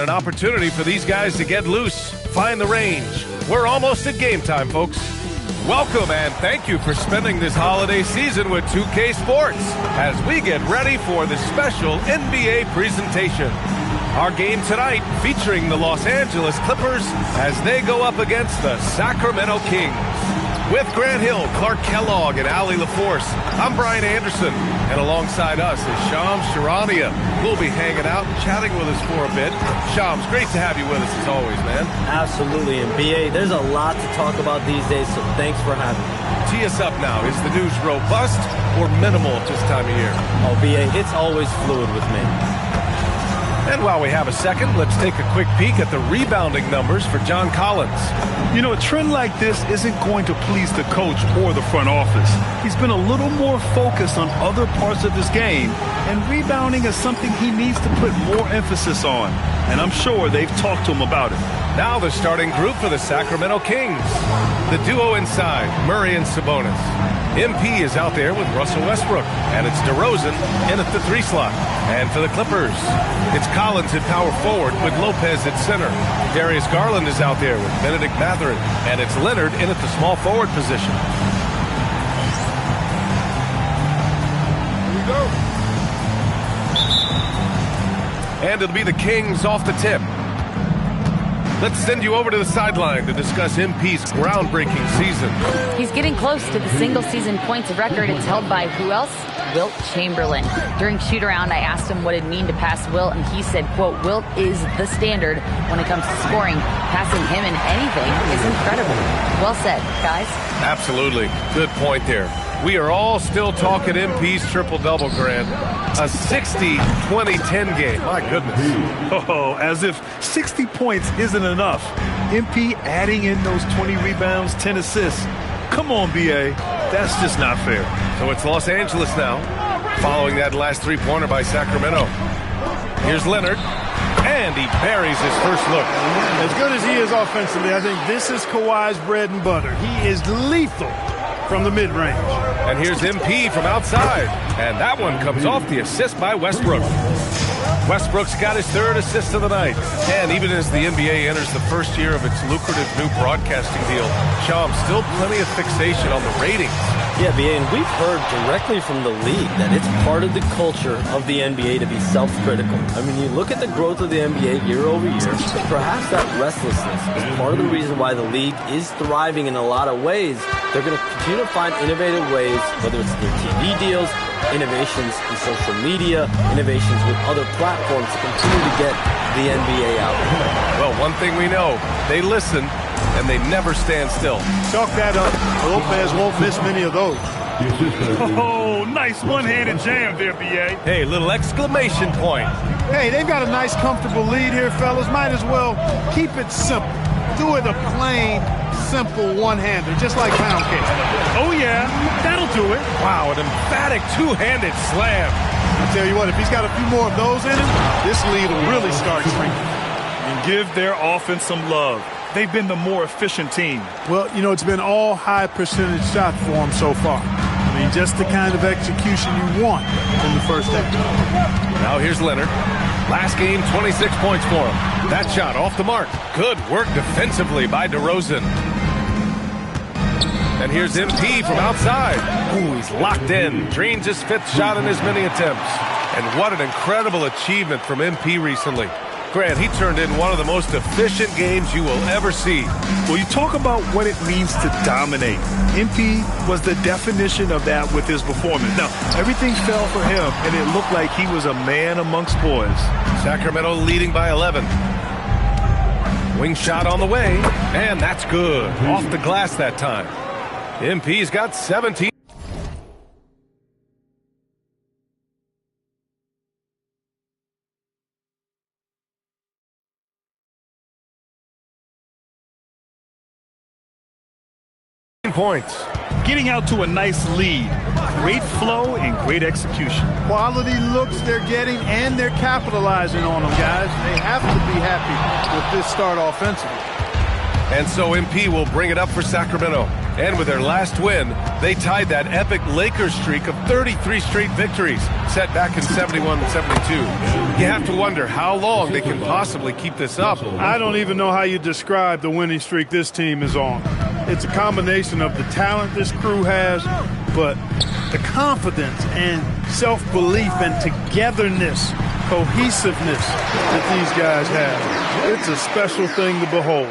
and an opportunity for these guys to get loose, find the range. We're almost at game time, folks. Welcome and thank you for spending this holiday season with 2K Sports as we get ready for the special NBA presentation. Our game tonight featuring the Los Angeles Clippers as they go up against the Sacramento Kings. With Grant Hill, Clark Kellogg, and Ali LaForce, I'm Brian Anderson, and alongside us is Shams Charania. We'll be hanging out and chatting with us for a bit. Shams, great to have you with us as always, man. Absolutely, and BA, there's a lot to talk about these days, so thanks for having me. Tee us up now. Is the news robust or minimal at this time of year? Oh, BA, it's always fluid with me. And while we have a second, let's take a quick peek at the rebounding numbers for John Collins. You know, a trend like this isn't going to please the coach or the front office. He's been a little more focused on other parts of his game, and rebounding is something he needs to put more emphasis on. And I'm sure they've talked to him about it. Now the starting group for the Sacramento Kings. The duo inside, Murray and Sabonis. MP is out there with Russell Westbrook, and it's DeRozan in at the 3 slot. And for the Clippers, it's Collins at power forward with Lopez at center. Darius Garland is out there with Benedict Mathurin, and it's Leonard in at the small forward position. Here we go. And it'll be the Kings off the tip. Let's send you over to the sideline to discuss MP's groundbreaking season. He's getting close to the single-season points record. It's held by who else? Wilt Chamberlain. During shoot-around, I asked him what it'd mean to pass Wilt, and he said, quote, Wilt is the standard when it comes to scoring. Passing him in anything is incredible. Well said, guys. Absolutely. Good point there. We are all still talking MP's triple-double, Grant. A 60-20-10 game. My goodness. Oh, as if 60 points isn't enough. MP adding in those 20 rebounds, 10 assists. Come on, BA. That's just not fair. So it's Los Angeles now, following that last three-pointer by Sacramento. Here's Leonard, and he buries his first look. As good as he is offensively, I think this is Kawhi's bread and butter. He is lethal from the mid-range. And here's MP from outside, and that one comes off the assist by Westbrook. Westbrook's got his third assist of the night. And even as the NBA enters the first year of its lucrative new broadcasting deal, Shams, still plenty of fixation on the ratings. Yeah, BA, and we've heard directly from the league that it's part of the culture of the NBA to be self-critical. I mean, you look at the growth of the NBA year over year, perhaps that restlessness is part of the reason why the league is thriving in a lot of ways. They're going to continue to find innovative ways, whether it's their TV deals, innovations in social media, innovations with other platforms to continue to get the NBA out. Well, one thing we know, they listen and they never stand still. Chalk that up. Lopez won't miss many of those. Oh, nice one-handed jam there, BA. Hey, little exclamation point. Hey, they've got a nice, comfortable lead here, fellas. Might as well keep it simple. Do it a plain, simple one-hander, just like pound cake. Oh, yeah, that'll do it. Wow, an emphatic two-handed slam. I tell you what, if he's got a few more of those in him, this lead will really start shrinking. And give their offense some love. They've been the more efficient team. Well, you know, it's been all high-percentage shots for them so far. I mean, just the kind of execution you want in the first half. Now here's Leonard. Last game, 26 points for him. That shot off the mark. Good work defensively by DeRozan. And here's MP from outside. Ooh, he's locked in. Drains his fifth shot in as many attempts. And what an incredible achievement from MP recently. Grant, he turned in one of the most efficient games you will ever see. Well, you talk about what it means to dominate. MP was the definition of that with his performance. Now, everything fell for him, and it looked like he was a man amongst boys. Sacramento leading by 11. Wing shot on the way, and that's good. Off the glass that time. MP's got 17. Points. Getting out to a nice lead. Great flow and great execution. Quality looks they're getting, and they're capitalizing on them, guys. They have to be happy with this start offensively. And so MP will bring it up for Sacramento. And with their last win, they tied that epic Lakers streak of 33 straight victories set back in 71-72. You have to wonder how long they can possibly keep this up. I don't even know how you describe the winning streak this team is on. It's a combination of the talent this crew has, but the confidence and self-belief and togetherness, cohesiveness that these guys have. It's a special thing to behold.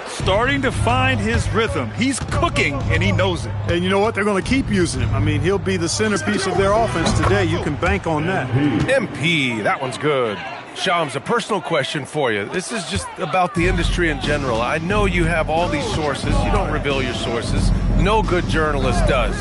Starting to find his rhythm. He's cooking, and he knows it. And you know what? They're going to keep using him. I mean, he'll be the centerpiece of their offense today. You can bank on that. MP, that one's good. Shams, a personal question for you. This is just about the industry in general. I know you have all these sources. You don't reveal your sources. No good journalist does.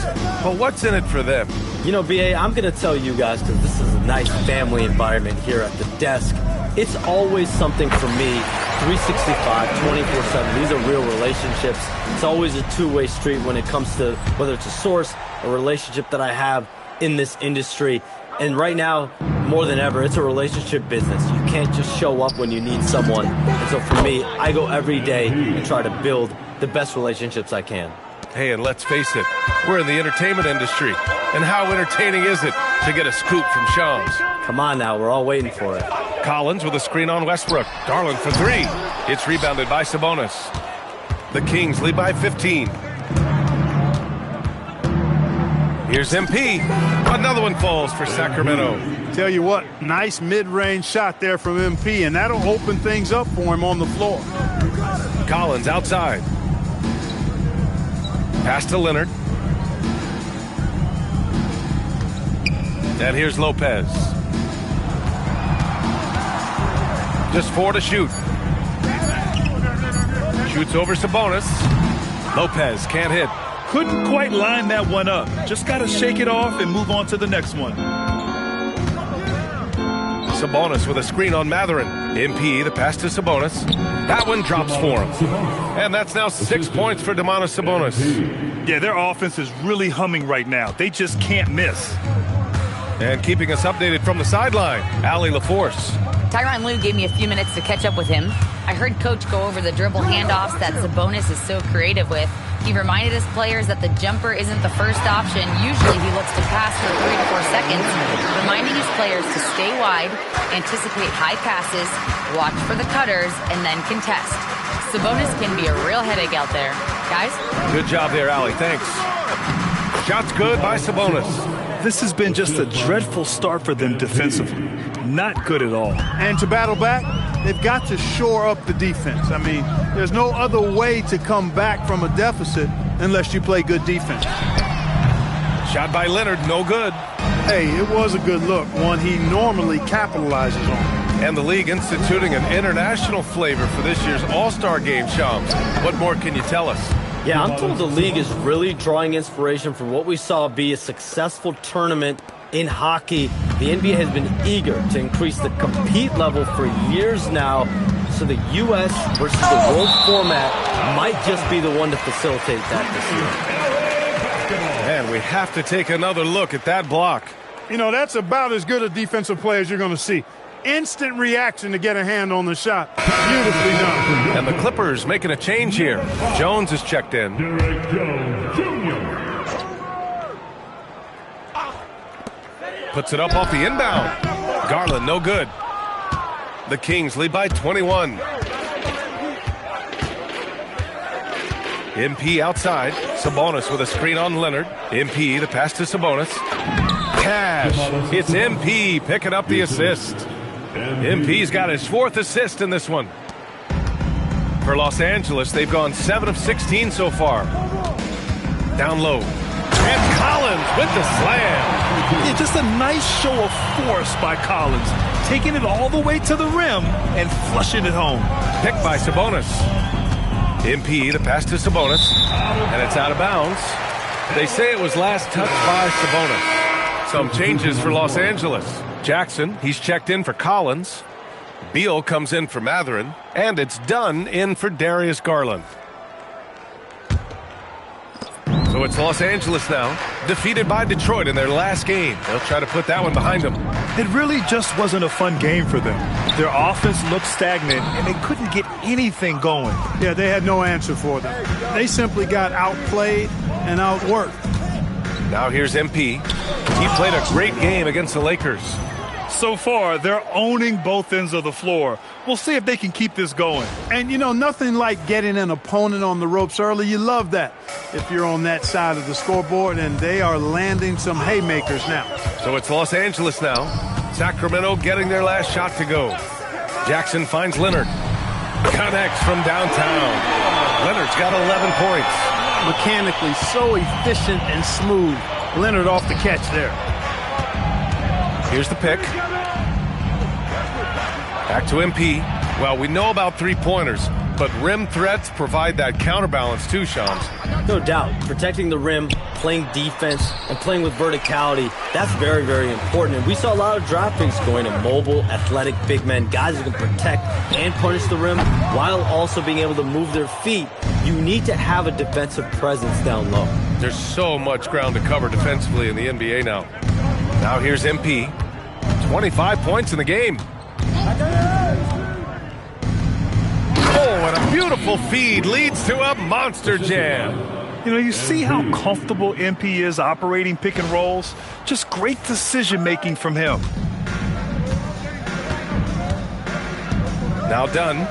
But what's in it for them? You know, B.A., I'm going to tell you guys, because this is a nice family environment here at the desk. It's always something for me, 365, 24/7. These are real relationships. It's always a two-way street when it comes to whether it's a source, a relationship that I have in this industry. And right now, more than ever, it's a relationship business. You can't just show up when you need someone. And so for me, I go every day and try to build the best relationships I can. Hey, and let's face it, we're in the entertainment industry. And how entertaining is it to get a scoop from Shams? Come on now, we're all waiting for it. Collins with a screen on Westbrook. Garland for three. It's rebounded by Sabonis. The Kings lead by 15. Here's MP. Another one falls for Sacramento. Tell you what, nice mid-range shot there from MP, and that'll open things up for him on the floor. Collins outside. Pass to Leonard. And here's Lopez. Just 4 to shoot. Shoots over Sabonis. Lopez can't hit. Couldn't quite line that one up. Just got to shake it off and move on to the next one. Sabonis with a screen on Mathurin. MP, the pass to Sabonis. That one drops for him. And that's now 6 points for Domantas Sabonis. Yeah, their offense is really humming right now. They just can't miss. And keeping us updated from the sideline, Allie LaForce. Tyronn Lue gave me a few minutes to catch up with him. I heard Coach go over the dribble handoffs that Sabonis is so creative with. He reminded his players that the jumper isn't the first option. Usually he looks to pass for 3 to 4 seconds, reminding his players to stay wide, anticipate high passes, watch for the cutters, and then contest. Sabonis can be a real headache out there. Guys? Good job there, Allie. Thanks. Shots good by Sabonis. This has been just a dreadful start for them defensively. Not good at all. And to battle back, they've got to shore up the defense. I mean, there's no other way to come back from a deficit unless you play good defense. Shot by Leonard, no good. Hey, it was a good look, one he normally capitalizes on. And the league instituting an international flavor for this year's All-Star Game, Shams. What more can you tell us? Yeah, I'm told the league is really drawing inspiration from what we saw be a successful tournament in hockey. The NBA has been eager to increase the compete level for years now, so the U.S. versus the world format might just be the one to facilitate that this year. And we have to take another look at that block. You know, that's about as good a defensive play as you're going to see. Instant reaction to get a hand on the shot. Beautifully done. And the Clippers making a change here. Jones is checked in. Derek Jones Jr. Puts it up off the inbound. Garland, no good. The Kings lead by 21. MP outside. Sabonis with a screen on Leonard. MP, the pass to Sabonis. Cash. It's MP picking up the assist. MP's got his 4th assist in this one. For Los Angeles, they've gone 7 of 16 so far. Down low. And Collins with the slam. Yeah, just a nice show of force by Collins, taking it all the way to the rim and flushing it home. Picked by Sabonis. MP, the pass to Sabonis. And it's out of bounds. They say it was last touched by Sabonis. Some changes for Los Angeles. Jackson, he's checked in for Collins. Beal comes in for Mathurin. And it's Dunn in for Darius Garland. So it's Los Angeles now, defeated by Detroit in their last game. They'll try to put that one behind them. It really just wasn't a fun game for them. Their offense looked stagnant, and they couldn't get anything going. Yeah, they had no answer for them. They simply got outplayed and outworked. Now here's MP. He played a great game against the Lakers. So far, they're owning both ends of the floor. We'll see if they can keep this going. And, you know, nothing like getting an opponent on the ropes early. You love that if you're on that side of the scoreboard, and they are landing some haymakers now. So it's Los Angeles now. Sacramento getting their last shot to go. Jackson finds Leonard. Connects from downtown. Leonard's got 11 points. Mechanically so efficient and smooth. Leonard off the catch there. Here's the pick. Back to MP. Well, we know about three-pointers, but rim threats provide that counterbalance too, Shams. No doubt. Protecting the rim, playing defense, and playing with verticality, that's very, very important. And we saw a lot of draft picks going to mobile, athletic big men, guys who can protect and punish the rim while also being able to move their feet. You need to have a defensive presence down low. There's so much ground to cover defensively in the NBA now. Now here's MP. 25 points in the game. Oh, and a beautiful feed leads to a monster jam. You know, you see how comfortable MP is operating pick and rolls? Just great decision-making from him. Now done.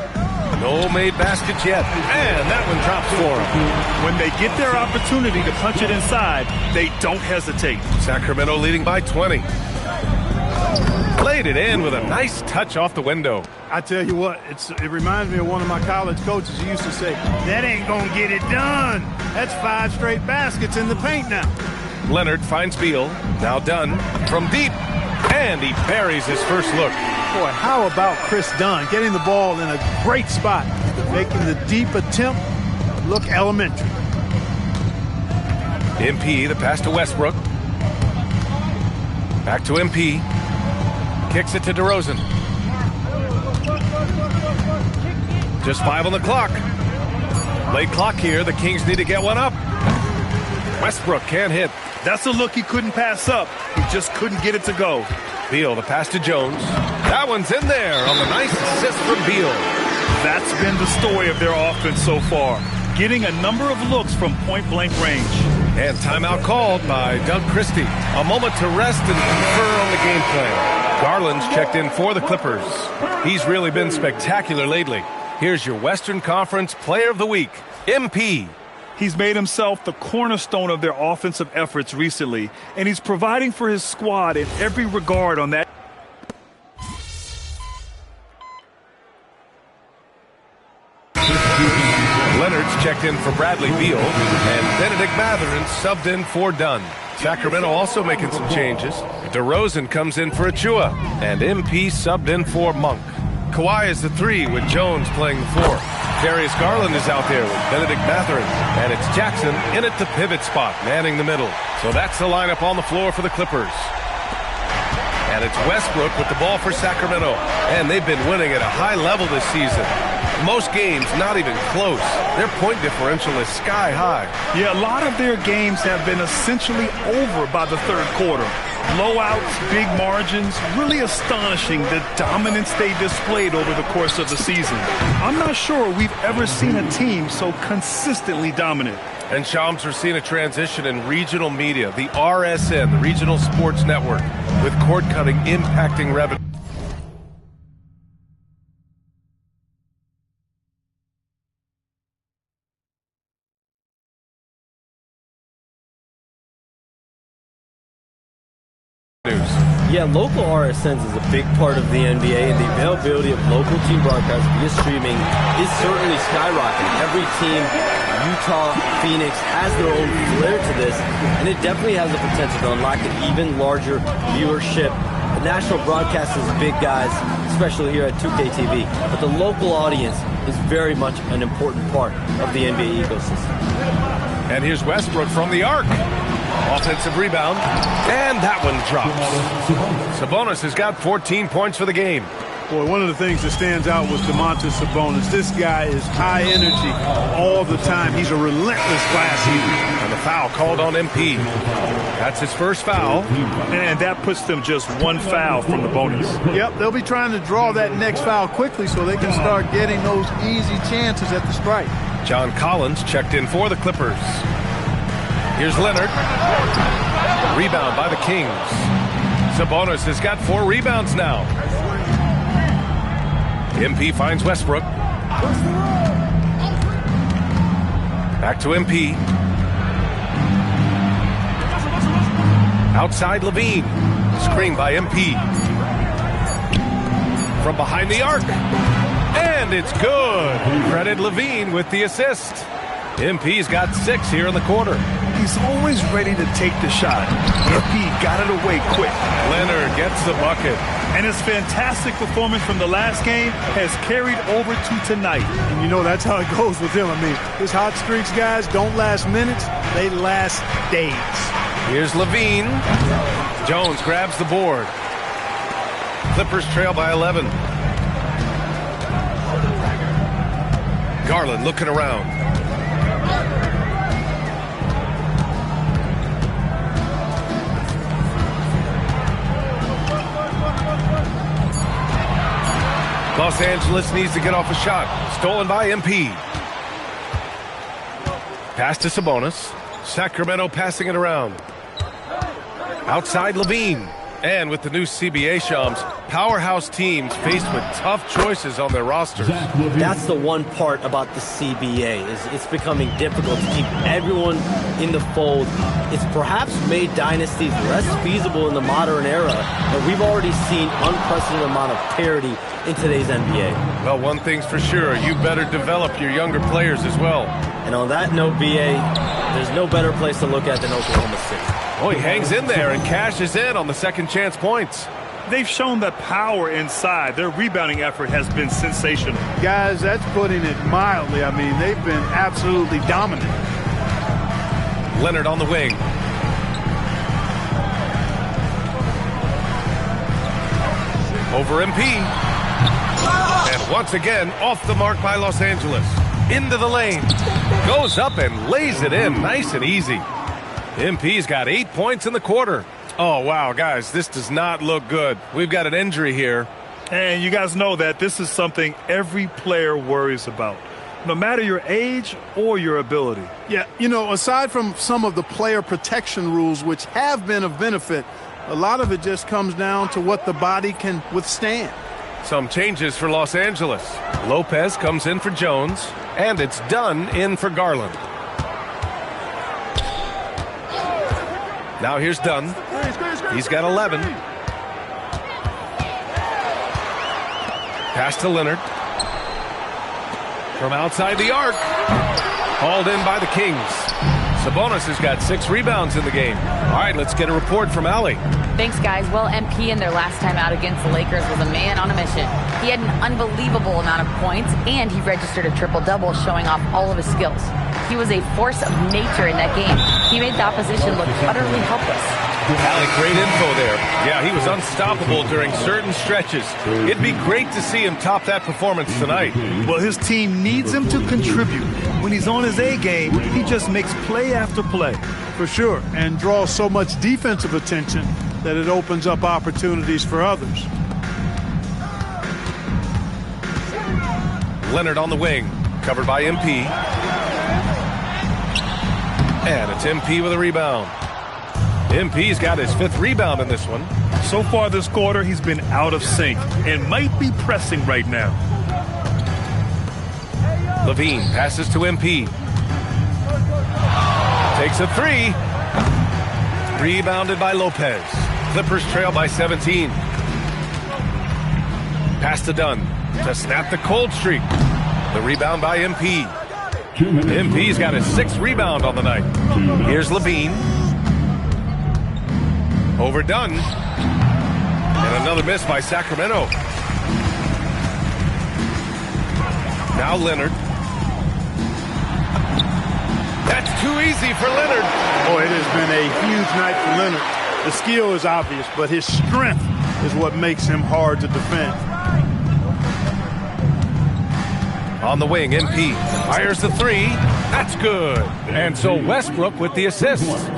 No made baskets yet. And that one drops for him. When they get their opportunity to punch it inside, they don't hesitate. Sacramento leading by 20. Played it in with a nice touch off the window. I tell you what, it reminds me of one of my college coaches who used to say, that ain't gonna get it done. That's 5 straight baskets in the paint now. Leonard finds Beal. Now done. From deep. And he buries his first look. Boy, how about Chris Dunn getting the ball in a great spot, making the deep attempt look elementary. MP, the pass to Westbrook. Back to MP. Kicks it to DeRozan. Just 5 on the clock. Late clock here. The Kings need to get one up. Westbrook can't hit. That's a look he couldn't pass up. He just couldn't get it to go. Beal, the pass to Jones. That one's in there on the nice assist from Beal. That's been the story of their offense so far, getting a number of looks from point-blank range. And timeout called by Doug Christie. A moment to rest and confer on the game plan. Garland's checked in for the Clippers. He's really been spectacular lately. Here's your Western Conference Player of the Week, MP. He's made himself the cornerstone of their offensive efforts recently, and he's providing for his squad in every regard on that. Leonard's checked in for Bradley Beal, and Benedict Mathurin subbed in for Dunn. Sacramento also making some changes. DeRozan comes in for Achua, and MP subbed in for Monk. Kawhi is the 3 with Jones playing the 4. Darius Garland is out there with Benedict Mathurin, and it's Jackson in at the pivot spot, manning the middle. So that's the lineup on the floor for the Clippers. And it's Westbrook with the ball for Sacramento, and they've been winning at a high level this season. Most games not even close. Their point differential is sky high. Yeah, a lot of their games have been essentially over by the third quarter. Blowouts, big margins, really astonishing the dominance they displayed over the course of the season. I'm not sure we've ever seen a team so consistently dominant. And Shams, we're seeing a transition in regional media, the RSN, the Regional Sports Network, with cord cutting impacting revenue. Yeah, local RSNs is a big part of the NBA, and the availability of local team broadcasts via streaming is certainly skyrocketing. Every team, Utah, Phoenix, has their own flair to this, and it definitely has the potential to unlock an even larger viewership. The national broadcast is big, guys, especially here at 2K TV, but the local audience is very much an important part of the NBA ecosystem. And here's Westbrook from the arc. Offensive rebound, and that one drops. Sabonis has got 14 points for the game. Boy, one of the things that stands out with Domantas Sabonis, this guy is high energy all the time. He's a relentless glass eater. And the foul called on MP. That's his first foul. And that puts them just one foul from the bonus. Yep, they'll be trying to draw that next foul quickly so they can start getting those easy chances at the strike. John Collins checked in for the Clippers. Here's Leonard. Rebound by the Kings. Sabonis has got 4 rebounds now. MP finds Westbrook. Back to MP. Outside Levine. Screen by MP. From behind the arc. And it's good. Credit Levine with the assist. MP's got 6 here in the quarter. He's always ready to take the shot. MP got it away quick. Leonard gets the bucket. And his fantastic performance from the last game has carried over to tonight. And you know that's how it goes with him. I mean, his hot streaks, guys, don't last minutes. They last days. Here's Levine. Jones grabs the board. Clippers trail by 11. Garland looking around. Los Angeles needs to get off a shot. Stolen by MP. Pass to Sabonis. Sacramento passing it around. Outside Levine. And with the new CBA, Shams, powerhouse teams faced with tough choices on their rosters. That's the one part about the CBA is it's becoming difficult to keep everyone in the fold. It's perhaps made dynasties less feasible in the modern era, but we've already seen unprecedented amount of parity in today's NBA. Well, one thing's for sure, you better develop your younger players as well. And on that note, BA, there's no better place to look at than Oklahoma City. Oh, he hangs in there and cashes in on the second chance points. They've shown that power inside. Their rebounding effort has been sensational. Guys, that's putting it mildly. I mean, they've been absolutely dominant. Leonard on the wing. Over MP. And once again, off the mark by Los Angeles. Into the lane. Goes up and lays it in nice and easy. MP's got 8 points in the quarter. Oh, wow, guys, this does not look good. We've got an injury here. And you guys know that this is something every player worries about, no matter your age or your ability. Yeah, you know, aside from some of the player protection rules, which have been of benefit, a lot of it just comes down to what the body can withstand. Some changes for Los Angeles. Lopez comes in for Jones, and it's Dunn in for Garland. Now here's Dunn. He's got 11. Pass to Leonard. From outside the arc. Hauled in by the Kings. Sabonis has got 6 rebounds in the game. All right, let's get a report from Allie. Thanks, guys. Well, MP in their last time out against the Lakers was a man on a mission. He had an unbelievable amount of points, and he registered a triple-double, showing off all of his skills. He was a force of nature in that game. He made the opposition look utterly helpless. Allie, great info there. Yeah, he was unstoppable during certain stretches. It'd be great to see him top that performance tonight. Well, his team needs him to contribute. When he's on his A game, he just makes play after play. For sure, and draws so much defensive attention that it opens up opportunities for others. Leonard on the wing, covered by MP. And it's MP with a rebound. MP's got his 5th rebound in this one. So far this quarter, he's been out of sync and might be pressing right now. Levine passes to MP. Takes a 3. Rebounded by Lopez. Clippers trail by 17. Pass to Dunn to snap the cold streak. The rebound by MP. MP's got his 6th rebound on the night. Here's Levine. Over Dunn. And another miss by Sacramento. Now Leonard. That's too easy for Leonard. Boy, it has been a huge night for Leonard. The skill is obvious, but his strength is what makes him hard to defend. On the wing, MP fires the three. That's good. And so Westbrook with the assist.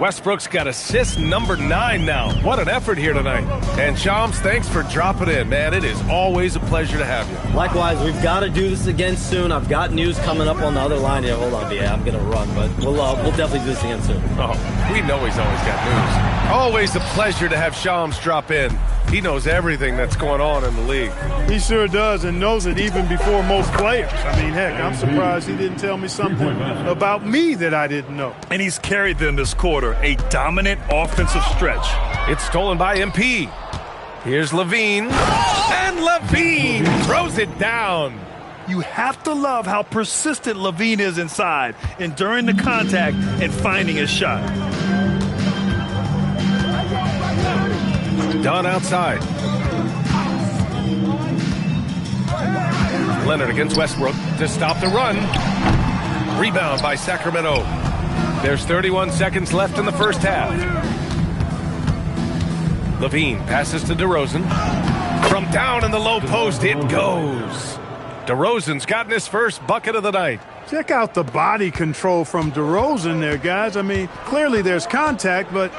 Westbrook's got assist number 9 now. What an effort here tonight. And Shams, thanks for dropping in, man. It is always a pleasure to have you. Likewise, we've got to do this again soon. I've got news coming up on the other line here. Hold on, yeah, I'm going to run, but we'll definitely do this again soon. Oh, we know he's always got news. Always a pleasure to have Shams drop in. He knows everything that's going on in the league. He sure does, and knows it even before most players. I mean, heck, I'm surprised he didn't tell me something about me that I didn't know. And he's carried them this quarter, a dominant offensive stretch. It's stolen by MP. Here's Levine. And Levine throws it down. You have to love how persistent Levine is inside, enduring the contact and finding his shot. Dunn outside. Leonard against Westbrook to stop the run. Rebound by Sacramento. There's 31 seconds left in the first half. Levine passes to DeRozan. From down in the low post, it goes. DeRozan's gotten his first bucket of the night. Check out the body control from DeRozan there, guys. I mean, clearly there's contact, but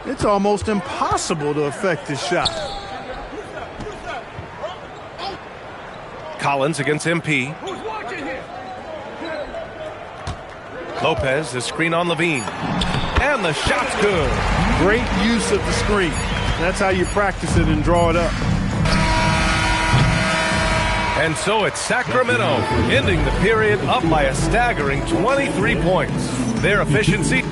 it's almost impossible to affect his shot. Collins against MP. Lopez, the screen on Levine. And the shot's good. Great use of the screen. That's how you practice it and draw it up. And so it's Sacramento ending the period up by a staggering 23 points. Their efficiency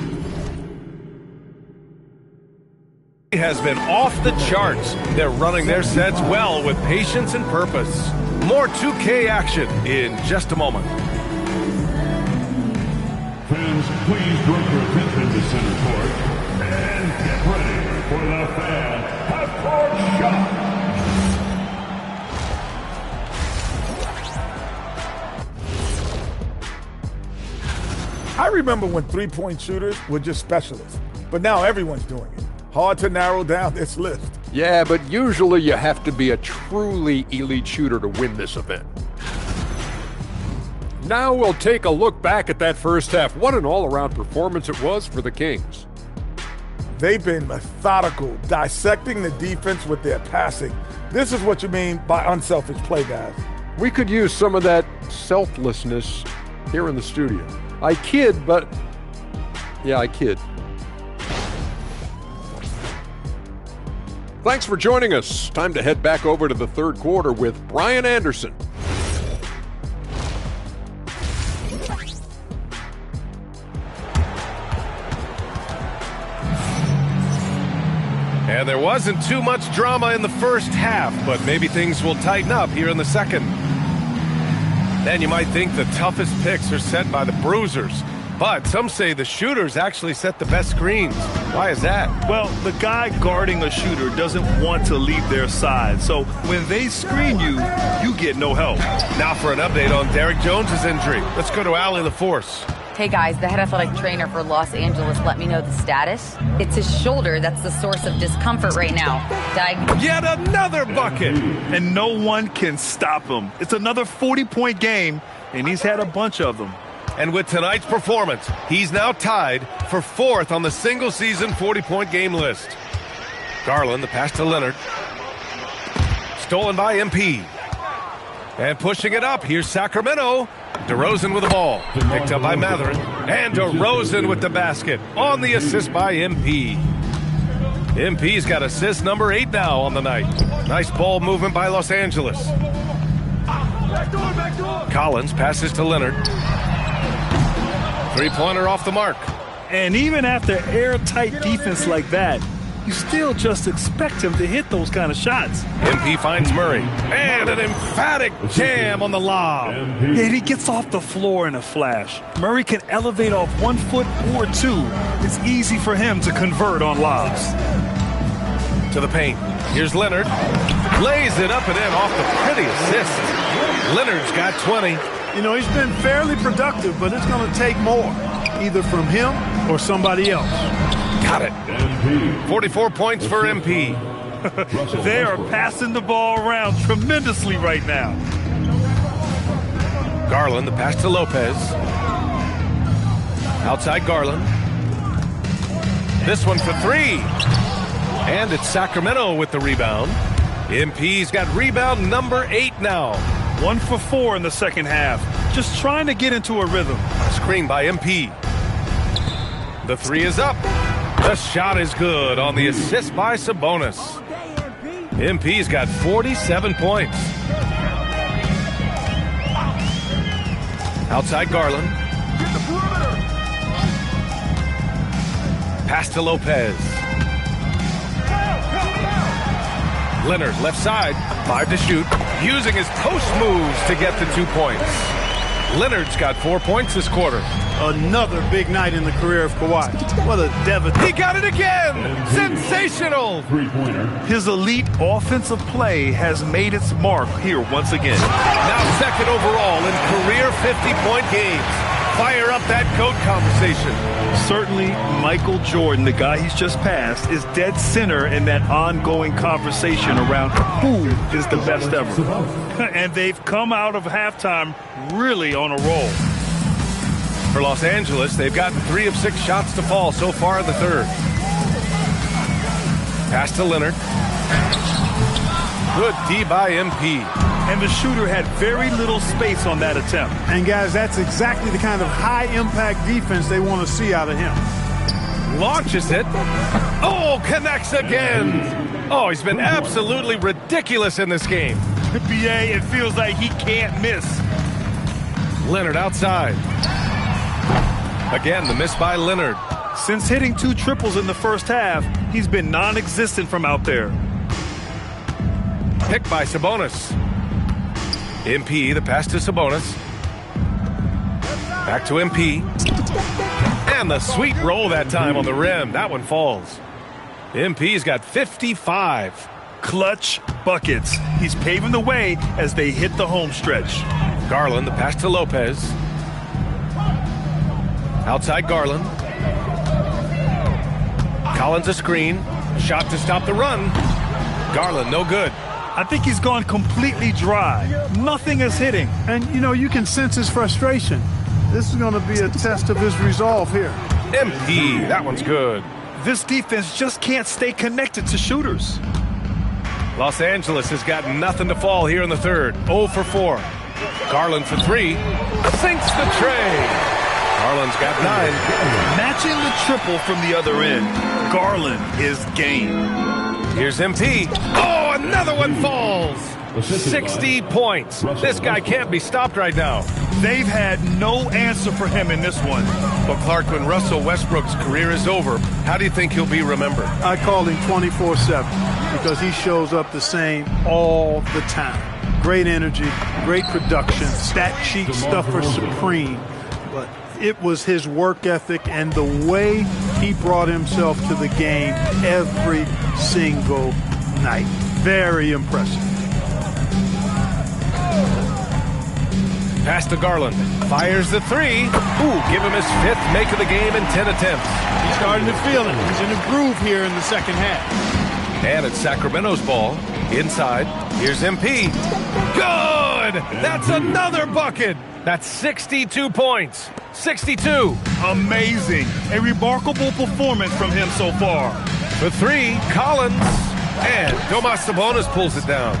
has been off the charts. They're running their sets well with patience and purpose. More 2K action in just a moment. Fans, please direct your attention to center court and get ready for the fan half-court shot. I remember when three-point shooters were just specialists, but now everyone's doing it. Hard to narrow down this list. Yeah, but usually you have to be a truly elite shooter to win this event. Now we'll take a look back at that first half. What an all-around performance it was for the Kings. They've been methodical, dissecting the defense with their passing. This is what you mean by unselfish play, guys. We could use some of that selflessness here in the studio. I kid, but yeah, I kid. Thanks for joining us. Time to head back over to the third quarter with Brian Anderson. And there wasn't too much drama in the first half, but maybe things will tighten up here in the second. Then you might think the toughest picks are set by the bruisers, but some say the shooters actually set the best screens. Why is that? Well, the guy guarding a shooter doesn't want to leave their side, so when they screen you, you get no help. Now for an update on Derrick Jones's injury. Let's go to Allie LaForce. Hey guys, the head athletic trainer for Los Angeles let me know the status. It's his shoulder that's the source of discomfort right now. Yet another bucket! And no one can stop him. It's another 40-point game, and he's had a bunch of them. And with tonight's performance, he's now tied for 4th on the single-season 40-point game list. Garland, the pass to Leonard. Stolen by MP. And pushing it up, here's Sacramento. DeRozan with the ball. Picked up by Mathurin. And DeRozan with the basket. On the assist by MP. MP's got assist number 8 now on the night. Nice ball movement by Los Angeles. Collins passes to Leonard. Three-pointer off the mark. And even after airtight defense like that, you still just expect him to hit those kind of shots. MP finds Murray. And an emphatic jam on the lob. And he gets off the floor in a flash. Murray can elevate off 1 foot or 2. It's easy for him to convert on lobs. To the paint. Here's Leonard. Lays it up and in off the pretty assist. Leonard's got 20. You know, he's been fairly productive, but it's going to take more, either from him or somebody else. Got it. 44 points for MP. They are passing the ball around tremendously right now. Garland, the pass to Lopez. Outside Garland. This one for three. And it's Sacramento with the rebound. MP's got rebound number 8 now. 1 for 4 in the second half. Just trying to get into a rhythm. Screen by MP. The three is up. The shot is good on the assist by Sabonis. MP's got 47 points. Outside Garland. Pass to Lopez. Leonard, left side, 5 to shoot, using his post moves to get the 2 points. Leonard's got 4 points this quarter. Another big night in the career of Kawhi. What a devastation. He got it again! Sensational! Three-pointer. His elite offensive play has made its mark here once again. Now second overall in career 50-point games. Fire up that GOAT conversation. Certainly, Michael Jordan, the guy he's just passed, is dead center in that ongoing conversation around who is the best ever. And they've come out of halftime really on a roll. For Los Angeles, they've gotten 3 of 6 shots to fall so far in the third. Pass to Leonard. Good D by MP. And the shooter had very little space on that attempt. And guys, that's exactly the kind of high-impact defense they want to see out of him. Launches it. Oh, connects again. Oh, he's been absolutely ridiculous in this game. BA, it feels like he can't miss. Leonard outside. Again, the miss by Leonard. Since hitting 2 triples in the first half, he's been non-existent from out there. Picked by Sabonis. MP, the pass to Sabonis. Back to MP. And the sweet roll that time on the rim. That one falls. MP's got 55. Clutch buckets. He's paving the way as they hit the home stretch. Garland, the pass to Lopez. Outside Garland. Collins a screen. Shot to stop the run. Garland, no good. I think he's gone completely dry. Nothing is hitting. And, you know, you can sense his frustration. This is going to be a test of his resolve here. MP, that one's good. This defense just can't stay connected to shooters. Los Angeles has got nothing to fall here in the third. 0 for 4. Garland for 3. Sinks the tray. Garland's got 9. Matching the triple from the other end. Garland is game. Here's MP. Oh, another one falls. 60 points. This guy can't be stopped right now. They've had no answer for him in this one. Well, Clark, when Russell Westbrook's career is over, how do you think he'll be remembered? I call him 24/7 because he shows up the same all the time. Great energy, great production, stat sheet stuffer supreme. But it was his work ethic and the way he brought himself to the game every single night. Very impressive. Pass to Garland. Fires the 3. Ooh, give him his 5th make of the game in 10 attempts. He's starting to feel it. He's in a groove here in the second half. And it's Sacramento's ball. Inside. Here's MP. Good! That's another bucket. That's 62 points. 62. Amazing. A remarkable performance from him so far. For 3, Collins. And Domas Sabonis pulls it down.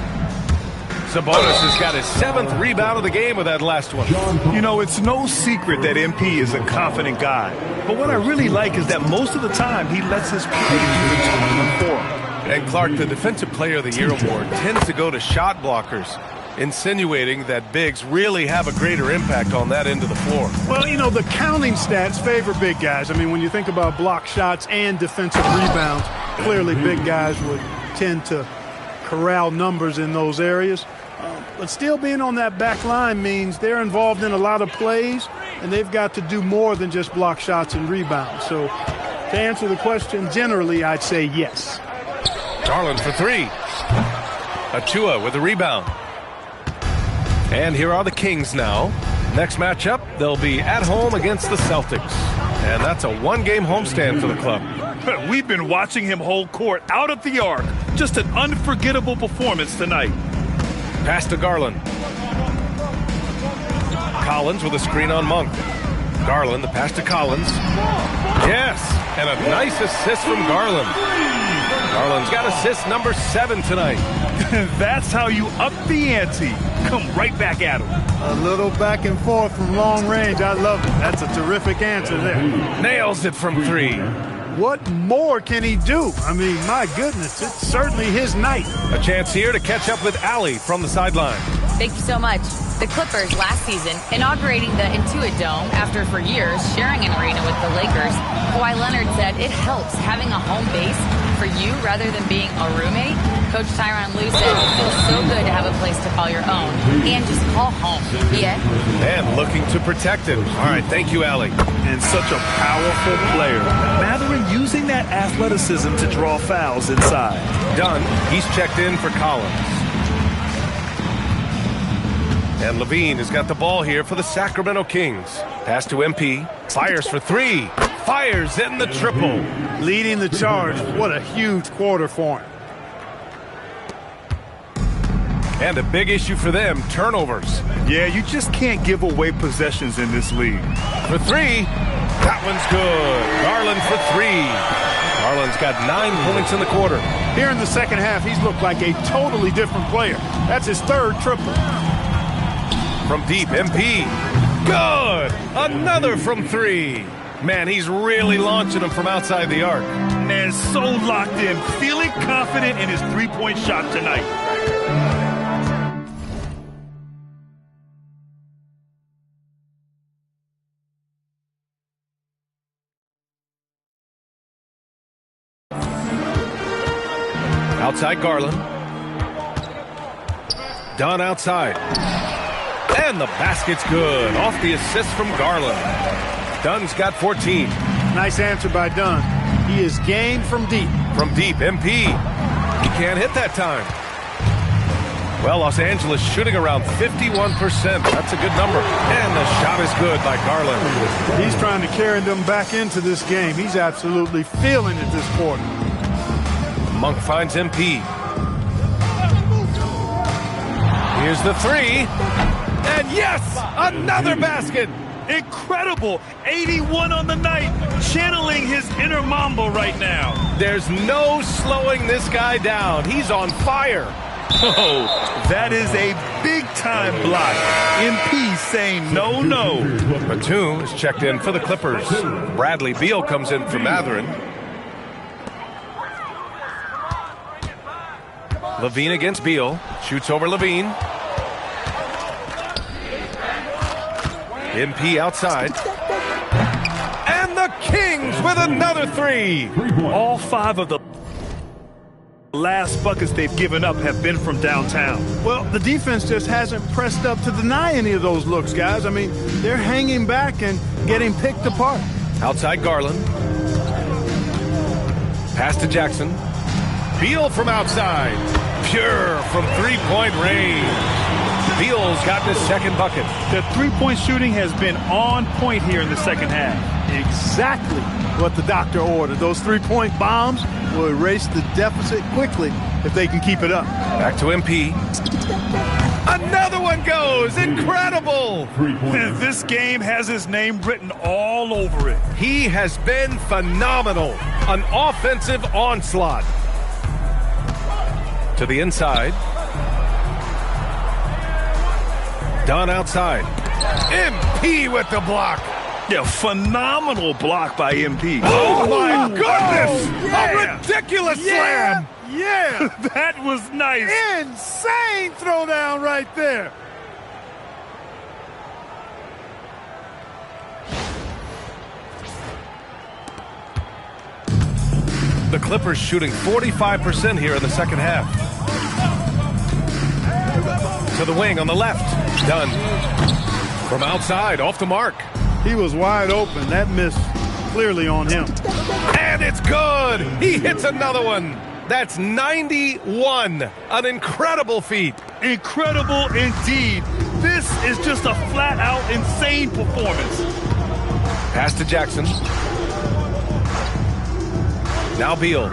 Sabonis has got his 7th rebound of the game with that last one. You know, it's no secret that MP is a confident guy. But what I really like is that most of the time he lets his play do the talking for him. And Clark, the Defensive Player of the Year award tends to go to shot blockers, insinuating that bigs really have a greater impact on that end of the floor. Well, you know, the counting stats favor big guys. I mean, when you think about block shots and defensive rebounds, clearly big guys would tend to corral numbers in those areas. But still being on that back line means they're involved in a lot of plays, and they've got to do more than just block shots and rebounds. So to answer the question, generally, I'd say yes. Garland for 3. Achua with the rebound. And here are the Kings now. Next matchup, they'll be at home against the Celtics. And that's a 1-game homestand for the club. We've been watching him hold court out at the arc. Just an unforgettable performance tonight. Pass to Garland. Collins with a screen on Monk. Garland, the pass to Collins. Yes, and a nice assist from Garland. Garland's got assist number 7 tonight. That's how you up the ante. Come right back at him. A little back and forth from long range. I love it. That's a terrific answer there. Nails it from 3. What more can he do? I mean, my goodness, it's certainly his night. A chance here to catch up with Allie from the sideline. Thank you so much. The Clippers last season inaugurating the Intuit Dome after for years sharing an arena with the Lakers. Kawhi Leonard said it helps having a home base for you rather than being a roommate. Coach Tyronn Lue said it feels so good to have a place to call your own and just call home. Yeah. And looking to protect him. All right, thank you, Allie. And such a powerful player. Mathurin using that athleticism to draw fouls inside. Dunn, he's checked in for Collins. And Levine has got the ball here for the Sacramento Kings. Pass to MP. Fires for 3. Fires in the triple. Leading the charge. What a huge quarter for him. And a big issue for them, turnovers. Yeah, you just can't give away possessions in this league. For 3. That one's good. Garland for 3. Garland's got 9 points in the quarter. Here in the second half, he's looked like a totally different player. That's his 3rd triple. From deep, MP. Good! Another from 3. Man, he's really launching them from outside the arc. Man, so locked in, feeling confident in his three-point shot tonight. Outside Garland. Dunn outside. And the basket's good. Off the assist from Garland. Dunn's got 14. Nice answer by Dunn. He is game from deep. From deep, MP. He can't hit that time. Well, Los Angeles shooting around 51%. That's a good number. And the shot is good by Garland. He's trying to carry them back into this game. He's absolutely feeling it this quarter. Monk finds MP. Here's the 3. And yes, another basket. Incredible. 81 on the night. Channeling his inner Mamba right now. There's no slowing this guy down. He's on fire. Oh, that is a big-time block. MP saying no, no. Batum is checked in for the Clippers. Bradley Beal comes in for Mathurin. Levine against Beal. Shoots over Levine. MP outside. And the Kings with another 3. All 5 of the last buckets they've given up have been from downtown. Well, the defense just hasn't pressed up to deny any of those looks, guys. I mean, they're hanging back and getting picked apart. Outside Garland. Pass to Jackson. Beal from outside. Pure from three-point range. Beal's gotten his 2nd bucket. The three-point shooting has been on point here in the second half. Exactly what the doctor ordered. Those 3-point bombs will erase the deficit quickly if they can keep it up. Back to MP. Another one goes. Incredible. This game has his name written all over it. He has been phenomenal. An offensive onslaught. To the inside. Dunn outside. MP with the block. Yeah, phenomenal block by MP. Oh my goodness! Yeah. A ridiculous slam! Yeah! That was nice. Insane throwdown right there. The Clippers shooting 45% here in the second half. To the wing on the left. Dunn. From outside, off the mark. He was wide open. That miss clearly on him. And it's good. He hits another one. That's 91. An incredible feat. Incredible indeed. This is just a flat-out insane performance. Pass to Jackson. Now Beal.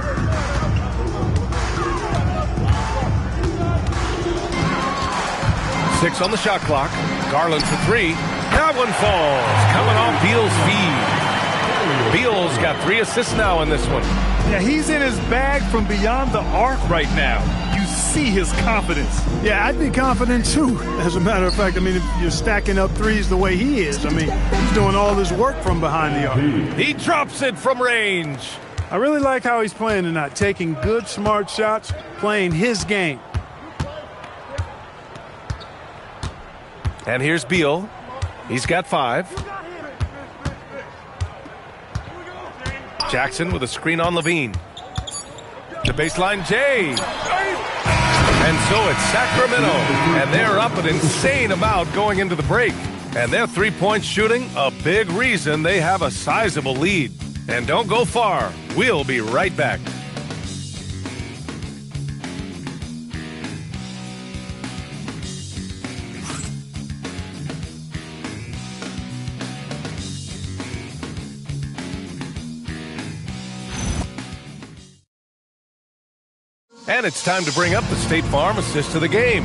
Six on the shot clock. Garland for 3. That one falls, coming off Beal's feed. Beal's got 3 assists now in this one. Yeah, he's in his bag from beyond the arc right now. You see his confidence. Yeah, I'd be confident too, as a matter of fact. I mean, if you're stacking up threes the way he is, I mean, he's doing all his work from behind the arc. He drops it from range. I really like how he's playing tonight, taking good, smart shots, playing his game. And here's Beal. He's got 5. Jackson with a screen on Levine. The baseline, Jay. And so it's Sacramento. And they're up an insane amount going into the break. And their three-point shooting, a big reason they have a sizable lead. And don't go far. We'll be right back. And it's time to bring up the State Farm assist to the game.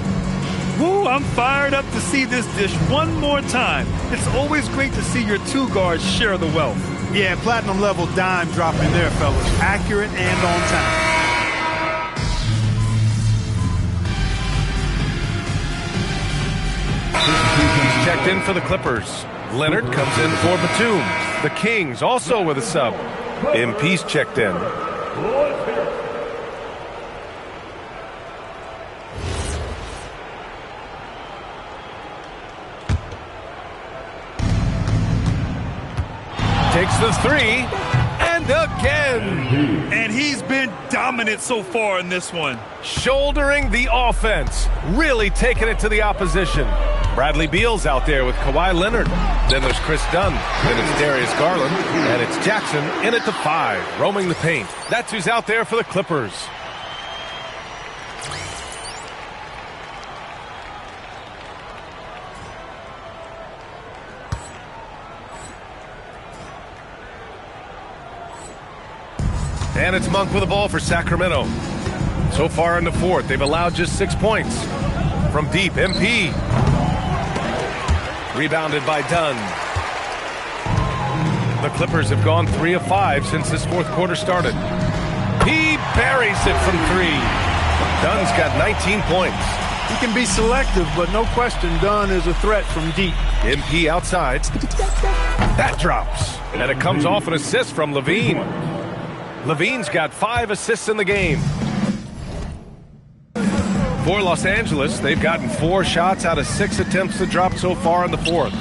Woo, I'm fired up to see this dish one more time. It's always great to see your 2 guards share the wealth. Yeah, platinum level dime dropping there, fellas. Accurate and on time. He's checked in for the Clippers. Leonard comes in for Batum. The Kings also with a sub. MP's checked in. Takes the 3, and again. And he's been dominant so far in this one. Shouldering the offense, really taking it to the opposition. Bradley Beal's out there with Kawhi Leonard. Then there's Chris Dunn. Then it's Darius Garland. And it's Jackson in at the 5, roaming the paint. That's who's out there for the Clippers. And it's Monk with the ball for Sacramento. So far in the 4th, they've allowed just 6 points. From deep, MP. Rebounded by Dunn. The Clippers have gone 3 of 5 since this 4th quarter started. He buries it from 3. Dunn's got 19 points. He can be selective, but no question Dunn is a threat from deep. MP outside. That drops. And it comes off an assist from Levine. Levine's got 5 assists in the game. For Los Angeles, they've gotten 4 shots out of 6 attempts to drop so far in the 4th.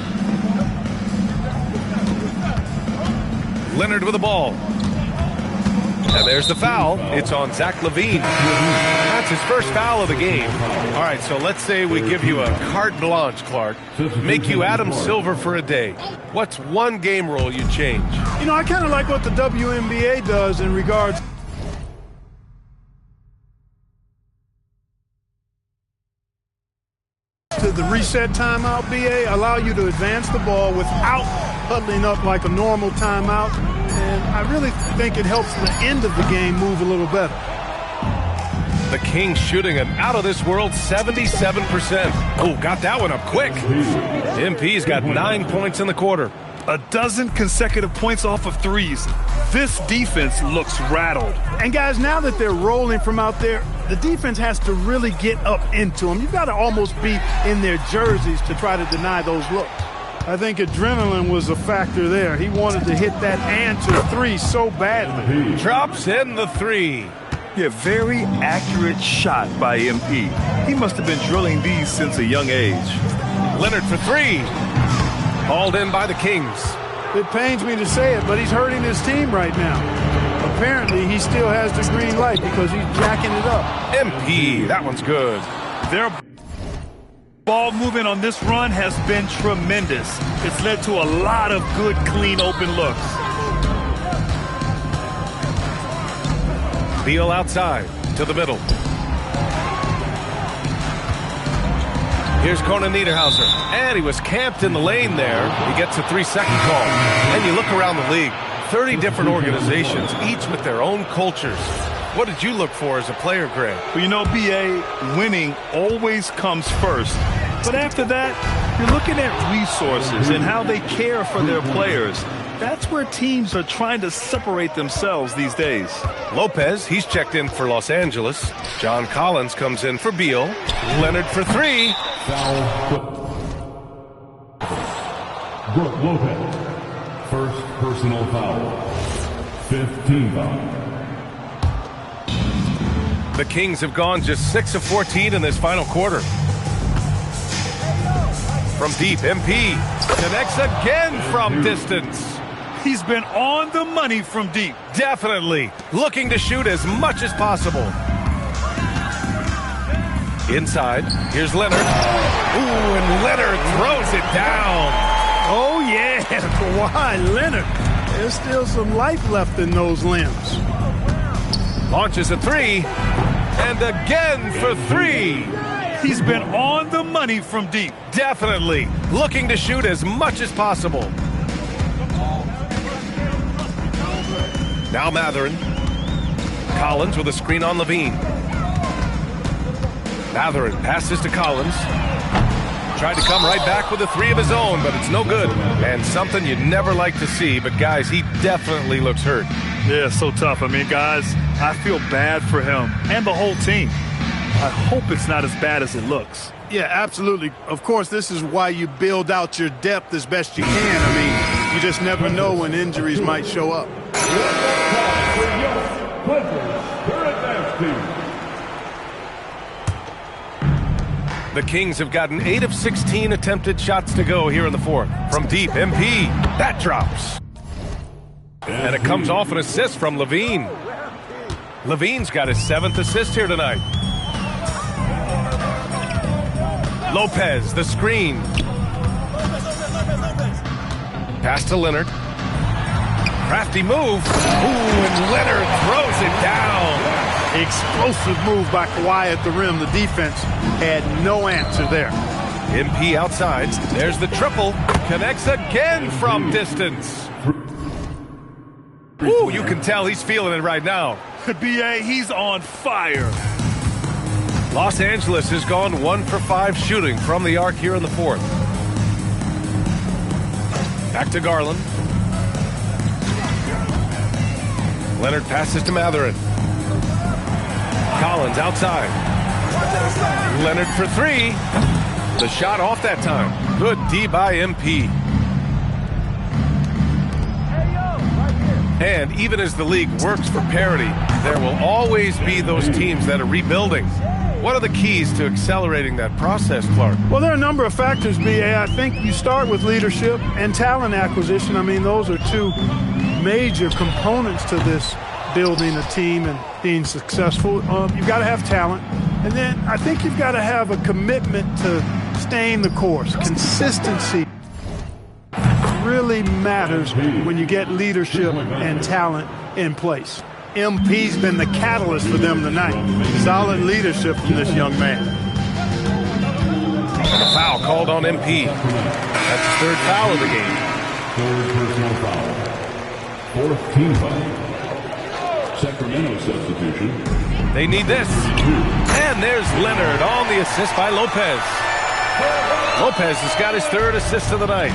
Leonard with the ball. And there's the foul. It's on Zach LaVine. That's his first foul of the game. All right, so let's say we give you a carte blanche, Clark. Make you Adam Silver for a day. What's one game rule you'd change? You know, I kind of like what the WNBA does in regards to the reset timeout, BA, allow you to advance the ball without huddling up like a normal timeout. And I really think it helps the end of the game move a little better. The Kings shooting an out-of-this-world 77%. Oh, got that one up quick. MP's got 9 points in the quarter. A dozen consecutive points off of threes. This defense looks rattled. And guys, now that they're rolling from out there, the defense has to really get up into them. You've got to almost be in their jerseys to try to deny those looks. I think adrenaline was a factor there. He wanted to hit that and to 3 so badly. Drops in the 3. Yeah, very accurate shot by MP. He must have been drilling these since a young age. Leonard for 3. Hauled in by the Kings. It pains me to say it, but he's hurting his team right now. Apparently, he still has the green light because he's jacking it up. MP, that one's good. Their ball movement on this run has been tremendous. It's led to a lot of good, clean, open looks. Beal outside to the middle. Here's Conan Niederhauser. And he was camped in the lane there. He gets a 3-second call. And you look around the league, 30 different organizations, each with their own cultures. What did you look for as a player, Greg? Well, you know, BA, winning always comes first. But after that, You're looking at resources and how they care for their players. That's where teams are trying to separate themselves these days. Lopez, he's checked in for Los Angeles. John Collins comes in for Beal. Leonard for three. Foul. Brooke Lopez. First personal foul. 5th team foul. The Kings have gone just 6 of 14 in this final quarter. From deep, MP connects again from distance. He's been on the money from deep. Definitely looking to shoot as much as possible. Inside, here's Leonard. Ooh, and Leonard throws it down. Oh, yeah, Kawhi Leonard. There's still some life left in those limbs. Launches a three, and again for three. He's been on the money from deep. Definitely looking to shoot as much as possible. Now Mathurin. Collins with a screen on Levine. Mathurin passes to Collins. Tried to come right back with a three of his own, but it's no good. And something you'd never like to see, but guys, he definitely looks hurt. Yeah, so tough. I mean, guys, I feel bad for him and the whole team. I hope it's not as bad as it looks. Yeah, absolutely. Of course, this is why you build out your depth as best you can. I mean, you just never know when injuries might show up. The Kings have gotten 8 of 16 attempted shots to go here in the fourth. From deep, MP. That drops. And it comes off an assist from Levine. Levine's got his 7th assist here tonight. Lopez, the screen. Pass to Leonard. Crafty move. Ooh, and Leonard throws it down. Explosive move by Kawhi at the rim. The defense had no answer there. MP outside. There's the triple. Connects again from distance. Ooh, you can tell he's feeling it right now. B.A., he's on fire. Los Angeles has gone 1 for 5 shooting from the arc here in the fourth. Back to Garland. Leonard passes to Mathurin. Collins outside. Leonard for three. The shot off that time. Good D by MP. And even as the league works for parity, there will always be those teams that are rebuilding. What are the keys to accelerating that process, Clark? Well, there are a number of factors, B.A. I think you start with leadership and talent acquisition. I mean, those are two major components to this building a team and being successful. You've got to have talent. And then I think you've got to have a commitment to staying the course. Consistency really matters when you get leadership and talent in place. MP's been the catalyst for them tonight. Solid leadership from this young man. And a foul called on MP. That's his 3rd foul of the game. 3rd personal foul. 4th team foul. Sacramento substitution. They need this. And there's Leonard on the assist by Lopez. Lopez has got his 3rd assist of the night.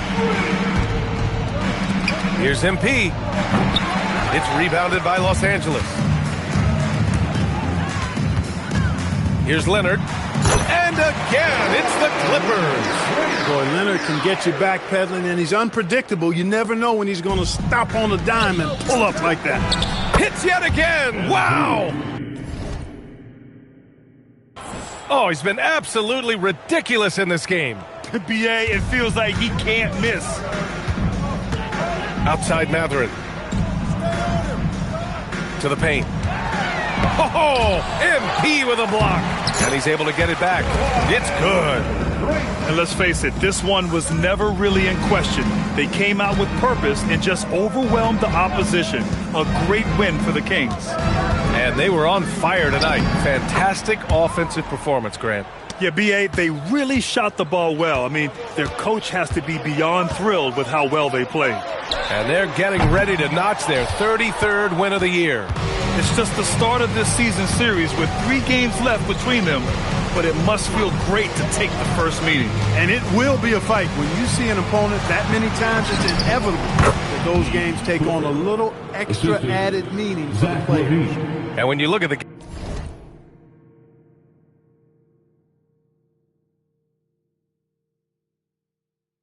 Here's MP. It's rebounded by Los Angeles. Here's Leonard. And again, it's the Clippers. Boy, Leonard can get you backpedaling, and he's unpredictable. You never know when he's going to stop on a dime and pull up like that. Hits yet again. Wow. Oh, he's been absolutely ridiculous in this game. B.A., it feels like he can't miss. Outside Mathurin. To the paint. Oh, MP with a block. And he's able to get it back. It's good. And let's face it, this one was never really in question. They came out with purpose and just overwhelmed the opposition. A great win for the Kings. And they were on fire tonight. Fantastic offensive performance, Grant. Yeah, B.A., they really shot the ball well. I mean, their coach has to be beyond thrilled with how well they played. And they're getting ready to notch their 33rd win of the year. It's just the start of this season series with 3 games left between them. but it must feel great to take the first meeting. And it will be a fight. When you see an opponent that many times, it's inevitable that those games take on a little extra added meaning for the players. And when you look at the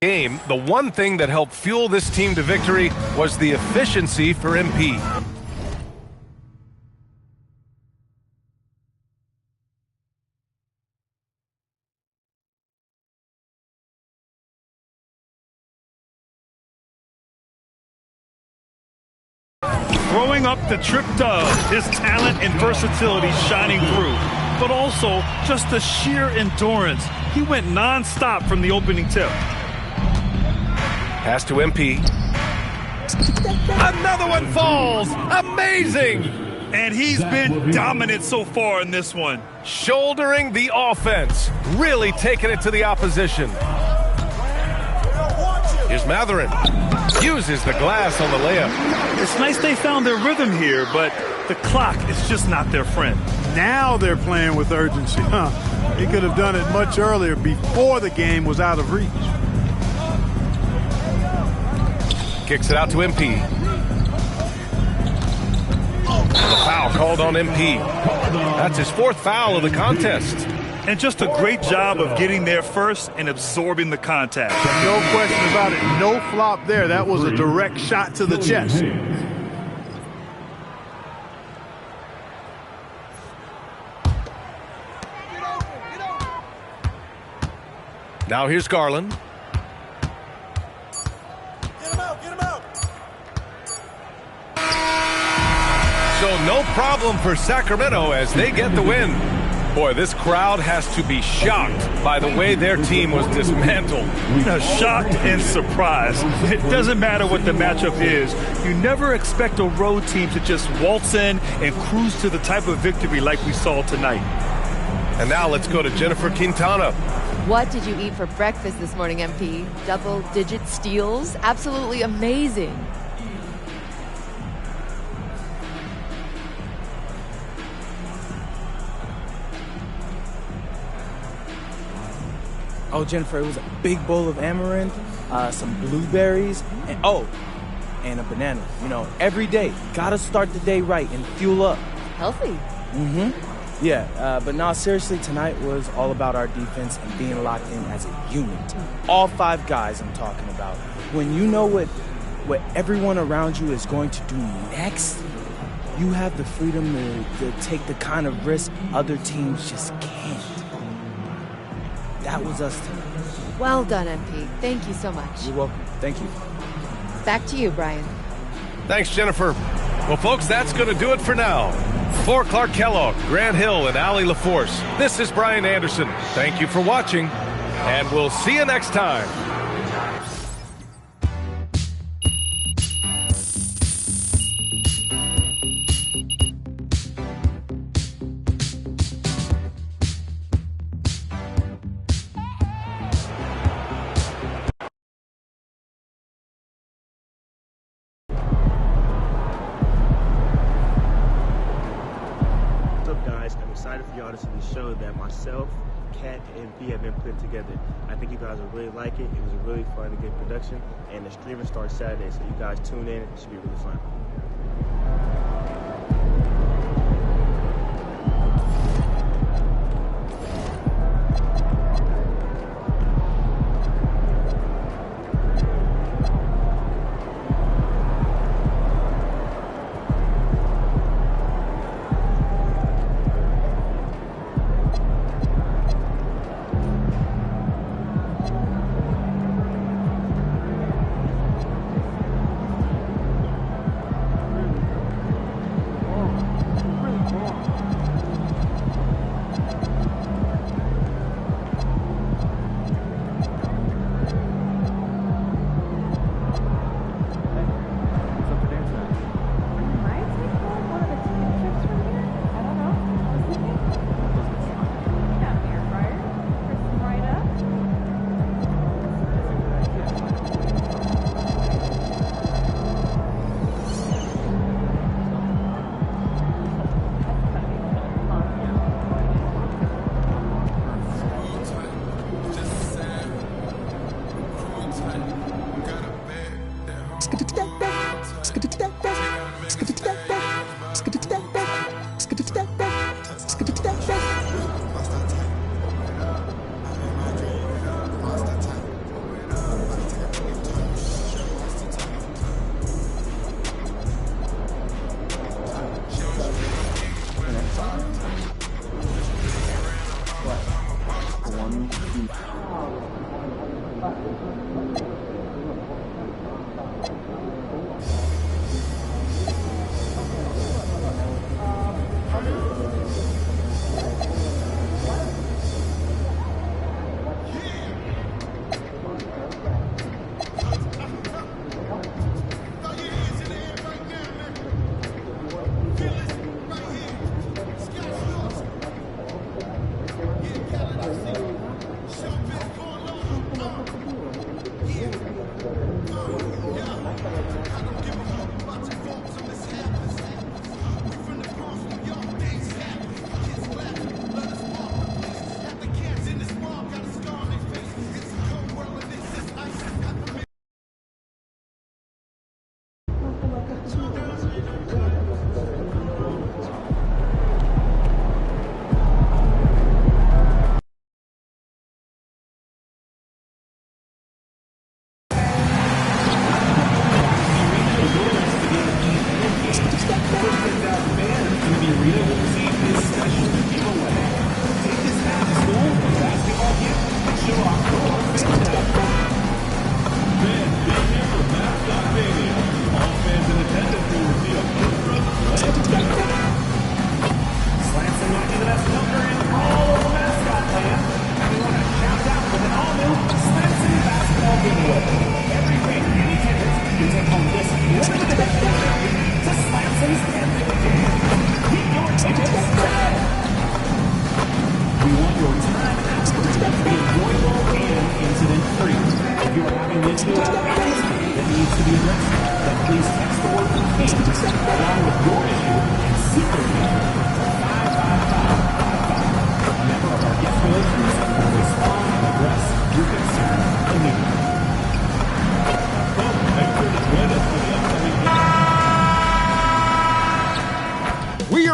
game, the one thing that helped fuel this team to victory was the efficiency for MP. Throwing up the trip dub, his talent and versatility shining through, but also just the sheer endurance. He went non-stop from the opening tip. Pass to MP. Another one falls! Amazing! And he's been dominant so far in this one. Shouldering the offense, really taking it to the opposition. Here's Mathurin. Uses the glass on the layup. It's nice they found their rhythm here, but the clock is just not their friend. Now they're playing with urgency. He could have done it much earlier, before the game was out of reach. Kicks it out to MP. The foul called on MP. That's his fourth foul of the contest. And just a great job of getting there first and absorbing the contact. No question about it. No flop there. That was a direct shot to the chest. Now here's Garland. Get him out. So no problem for Sacramento as they get the win. Boy, this crowd has to be shocked by the way their team was dismantled. Shocked and surprised. It doesn't matter what the matchup is. You never expect a road team to just waltz in and cruise to the type of victory like we saw tonight. And now let's go to Jennifer Quintana. What did you eat for breakfast this morning, MP? Double-digit steals? Absolutely amazing. Oh, Jennifer, it was a big bowl of amaranth, some blueberries, and a banana. You know, every day, gotta start the day right and fuel up. Healthy. Mm-hmm. Yeah, but no, seriously, tonight was all about our defense and being locked in as a unit. All 5 guys I'm talking about. When you know what everyone around you is going to do next, you have the freedom to take the kind of risk other teams just can't. That was us tonight. Well done, MP. Thank you so much. You're welcome. Thank you. Back to you, Brian. Thanks, Jennifer. Well, folks, that's going to do it for now. For Clark Kellogg, Grant Hill, and Allie LaForce, this is Brian Anderson. Thank you for watching, and we'll see you next time. Show that myself, Kat, and B have been putting together. I think you guys will really like it. It was a really fun and good production, and the streaming starts Saturday, so you guys tune in. It should be really fun.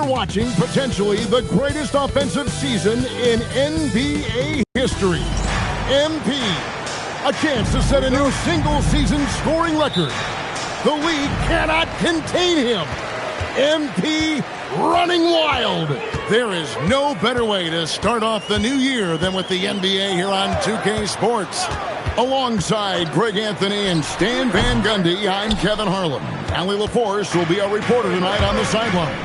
watching potentially the greatest offensive season in NBA history. MP, a chance to set a new single-season scoring record. The league cannot contain him. MP running wild. There is no better way to start off the new year than with the NBA here on 2K Sports. Alongside Greg Anthony and Stan Van Gundy, I'm Kevin Harlan. Allie LaForce will be our reporter tonight on the sideline.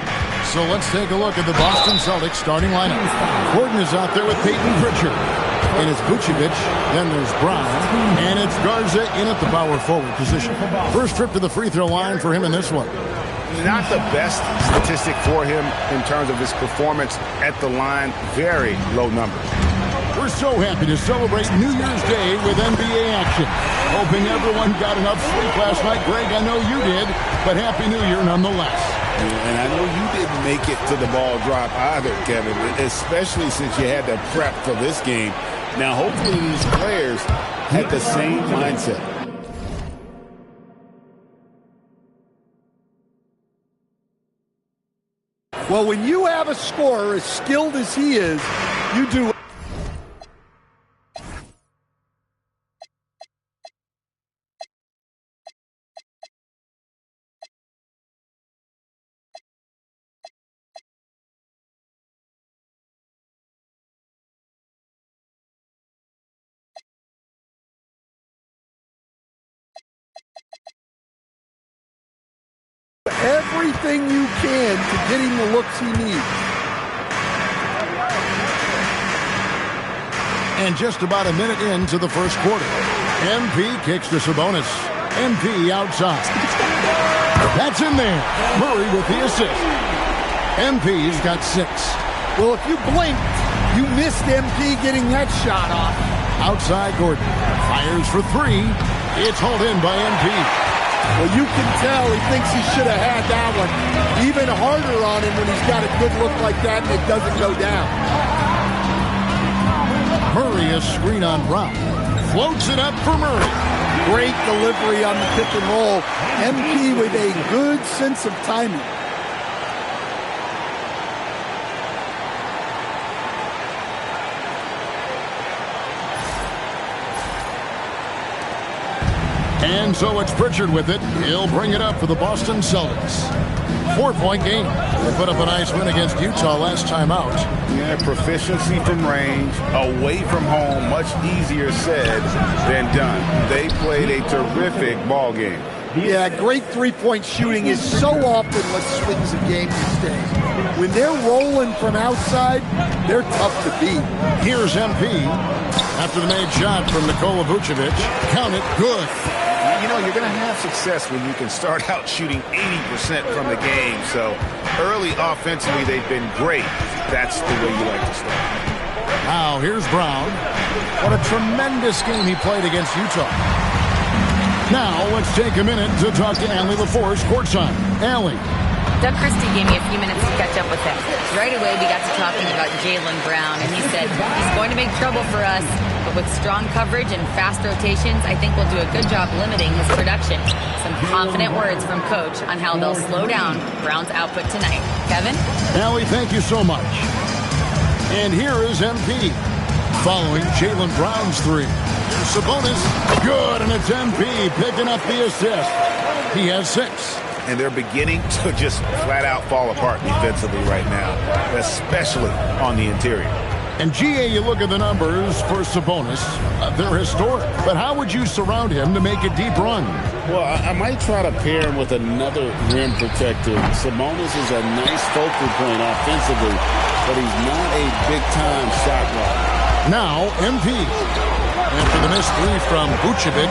So let's take a look at the Boston Celtics starting lineup. Gordon is out there with Peyton Pritchard. And it's Vucevic, then there's Brown, and it's Garza in at the power forward position. First trip to the free throw line for him in this one. Not the best statistic for him in terms of his performance at the line. Very low numbers. We're so happy to celebrate New Year's Day with NBA action. Hoping everyone got enough sleep last night. Greg, I know you did, but Happy New Year nonetheless. And I know you didn't make it to the ball drop either, Kevin, especially since you had to prep for this game. Now, hopefully these players had the same mindset. Well, when you have a scorer as skilled as he is, you do. Everything you can to get him the looks he needs. And just about a minute into the first quarter. MP kicks to Sabonis. MP outside. That's in there. Murray with the assist. MP's got 6. Well, if you blinked, you missed MP getting that shot off. Outside Gordon. Fires for 3. It's hauled in by MP. Well, you can tell he thinks he should have had that one. Even harder on him when he's got a good look like that and it doesn't go down. Murray, a screen on Brown. Floats it up for Murray. Great delivery on the pick and roll. MP with a good sense of timing. And so it's Pritchard with it. He'll bring it up for the Boston Celtics. 4-point game. They put up a nice win against Utah last time out. Yeah, proficiency from range, away from home, much easier said than done. They played a terrific ball game. Yeah, great three-point shooting is so often what swings a game these days. When they're rolling from outside, they're tough to beat. Here's MP. After the made shot from Nikola Vucevic. Count it, good. You know, you're going to have success when you can start out shooting 80% from the game. So early offensively, they've been great. That's the way you like to start. Now, here's Brown. What a tremendous game he played against Utah. Now, let's take a minute to talk to Allie LaForce courtside. Allie. Doug Christie gave me a few minutes to catch up with him. Right away, we got to talking about Jaylen Brown, and he said he's going to make trouble for us, but with strong coverage and fast rotations, I think we'll do a good job limiting his production. Some confident words from Coach on how they'll slow down Brown's output tonight. Kevin? Allie, thank you so much. And here is MP. Following Jaylen Brown's 3. Sabonis, good, and it's MP picking up the assist. He has 6. And they're beginning to just flat out fall apart defensively right now, especially on the interior. And GA, you look at the numbers for Sabonis, they're historic. But how would you surround him to make a deep run? Well, I might try to pair him with another rim protector. Sabonis is a nice focal point offensively, but he's not a big-time shot blocker. Now, MP. After the missed 3 from Vucevic.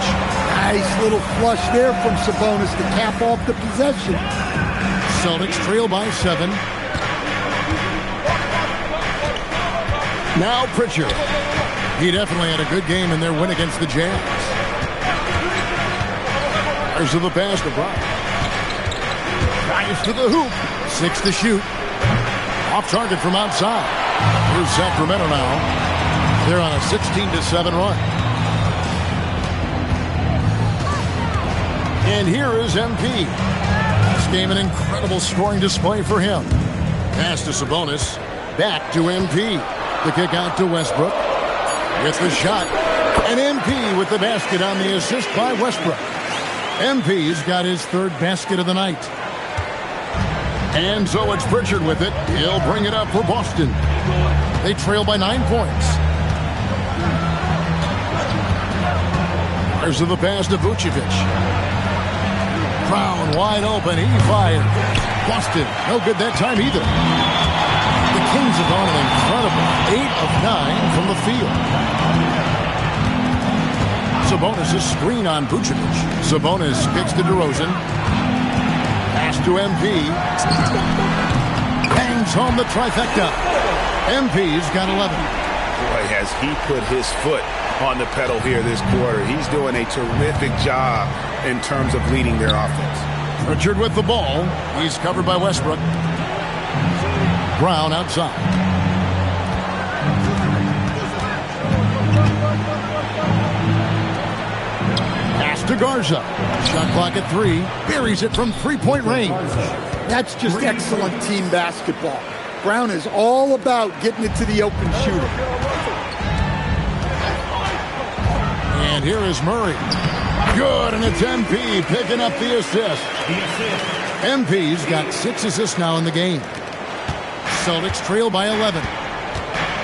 Nice little flush there from Sabonis to cap off the possession. Celtics trail by 7. Now Pritchard. He definitely had a good game in their win against the Jazz. There's the pass to Brown. Drives to the hoop. 6 to shoot. Off target from outside. Here's Sacramento now. They're on a 16-7 run. And here is MP. This game an incredible scoring display for him. Pass to Sabonis. Back to MP. The kick out to Westbrook. Gets the shot. And MP with the basket on the assist by Westbrook. MP's got his third basket of the night. And so it's Pritchard with it. He'll bring it up for Boston. They trail by 9 points. There's the pass to Vucevic. Brown wide open. He fired. Boston, no good that time either. The Kings have gone an incredible 8 of 9 from the field. Sabonis' screen on Vucevic. Sabonis kicks to DeRozan. Pass to MP. Bangs home the trifecta. MP's got 11. Boy, has he put his foot on the pedal here this quarter. He's doing a terrific job in terms of leading their offense. Pritchard with the ball. He's covered by Westbrook. Brown outside. Pass to Garza. Shot clock at 3. Buries it from three-point range. That's just excellent team basketball. Brown is all about getting it to the open shooter. And here is Murray. Good, and it's MP picking up the assist. MP's got 6 assists now in the game. Celtics trail by 11.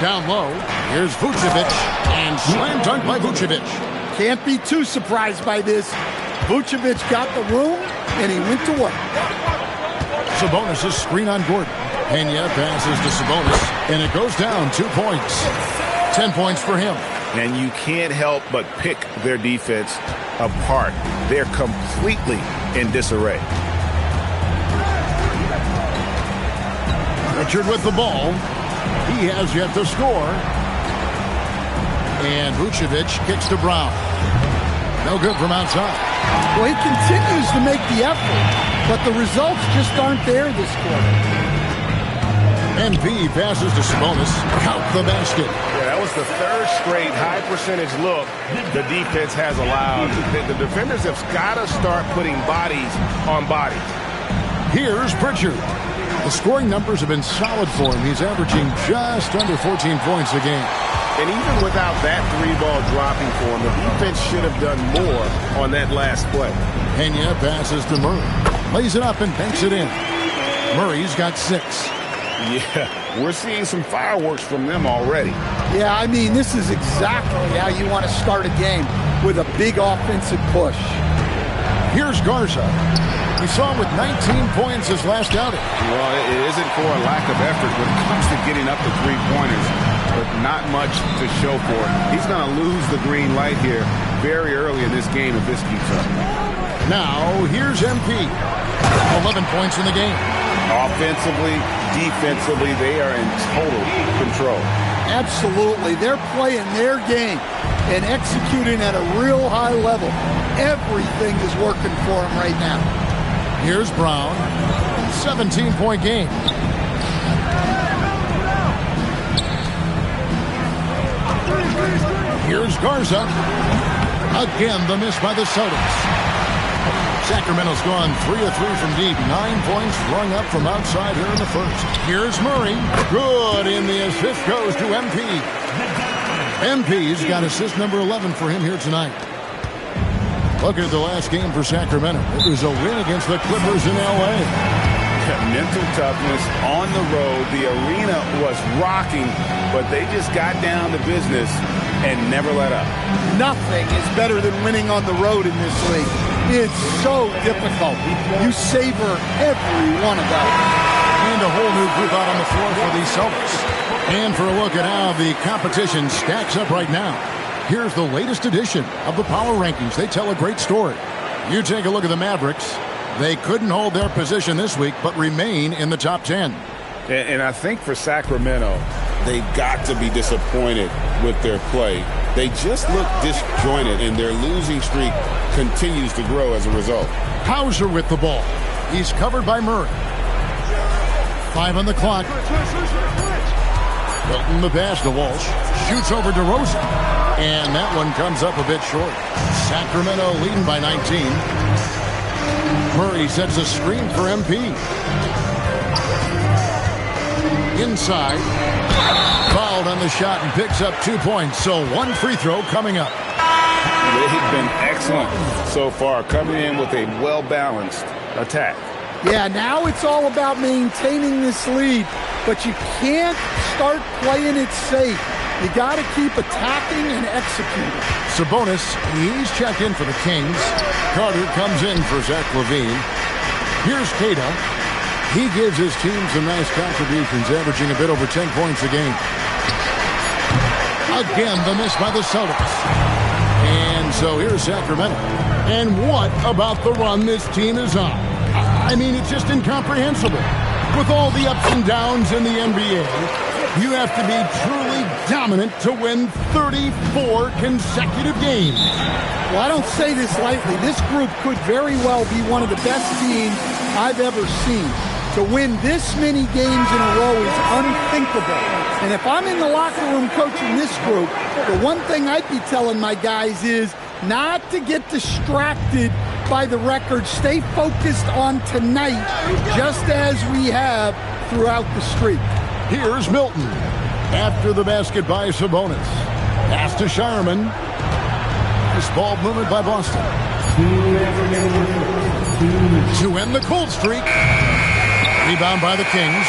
Down low, here's Vucevic, and slam dunk by Vucevic. Can't be too surprised by this. Vucevic got the room, and he went to work. Sabonis' screen on Gordon. Pena passes to Sabonis, and it goes down 2 points. 10 points for him. And you can't help but pick their defense apart. They're completely in disarray. Pritchard with the ball. He has yet to score. And Vucevic kicks to Brown. No good from outside. Well, he continues to make the effort, but the results just aren't there this quarter. MP passes to Sabonis. Count the basket. Yeah, that was the third straight high percentage look the defense has allowed. The defenders have got to start putting bodies on bodies. Here's Pritchard. The scoring numbers have been solid for him. He's averaging just under 14 points a game. And even without that 3-ball dropping for him, the defense should have done more on that last play. Pena passes to Murray. Lays it up and banks it in. Murray's got 6. Yeah, we're seeing some fireworks from them already. Yeah, I mean, this is exactly how you want to start a game, with a big offensive push. Here's Garza. We saw him with 19 points his last outing. Well, it isn't for a lack of effort when it comes to getting up to three-pointers, but not much to show for it. He's going to lose the green light here very early in this game if this keeps up. Now, here's MP. 11 points in the game. Offensively, defensively, they are in total control. Absolutely. They're playing their game and executing at a real high level. Everything is working for them right now. Here's Brown. 17-point game. Here's Garza. Again, the miss by the Celtics. Sacramento's gone 3 of 3 from deep. 9 points flung up from outside here in the first. Here's Murray. Good, and the assist goes to MP. MP's got assist number 11 for him here tonight. Look at the last game for Sacramento. It was a win against the Clippers in L.A. Mental toughness on the road. The arena was rocking, but they just got down to business and never let up. Nothing is better than winning on the road in this league. It's so difficult. You savor every one of them. And a whole new group out on the floor for these Celtics. And for a look at how the competition stacks up right now, here's the latest edition of the Power Rankings. They tell a great story. You take a look at the Mavericks. They couldn't hold their position this week, but remain in the top 10. And I think for Sacramento, they've got to be disappointed with their play. They just look disjointed, and their losing streak continues to grow as a result. Hauser with the ball. He's covered by Murray. 5 on the clock. Hilton the pass to Walsh. Shoots over DeRozan. And that one comes up a bit short. Sacramento leading by 19. Murray sets a screen for MP. inside. Fouled on the shot and picks up 2 points. So 1 free throw coming up. They've been excellent so far, coming in with a well-balanced attack. Yeah, now it's all about maintaining this lead, but you can't start playing it safe. You got to keep attacking and executing. Sabonis, he's checked in for the Kings. Carter comes in for Zach LaVine. Here's Queta. He gives his team some nice contributions, averaging a bit over 10 points a game. Again, the miss by the Celtics. And so here's Sacramento. And what about the run this team is on? I mean, it's just incomprehensible. With all the ups and downs in the NBA, you have to be truly dominant to win 34 consecutive games. Well, I don't say this lightly. This group could very well be one of the best teams I've ever seen. To win this many games in a row is unthinkable. And if I'm in the locker room coaching this group, the one thing I'd be telling my guys is not to get distracted by the record. Stay focused on tonight, just as we have throughout the streak. Here's Milton. After the basket by Sabonis. Pass to Shireman. Nice ball movement by Boston. To end the cold streak. Rebound by the Kings.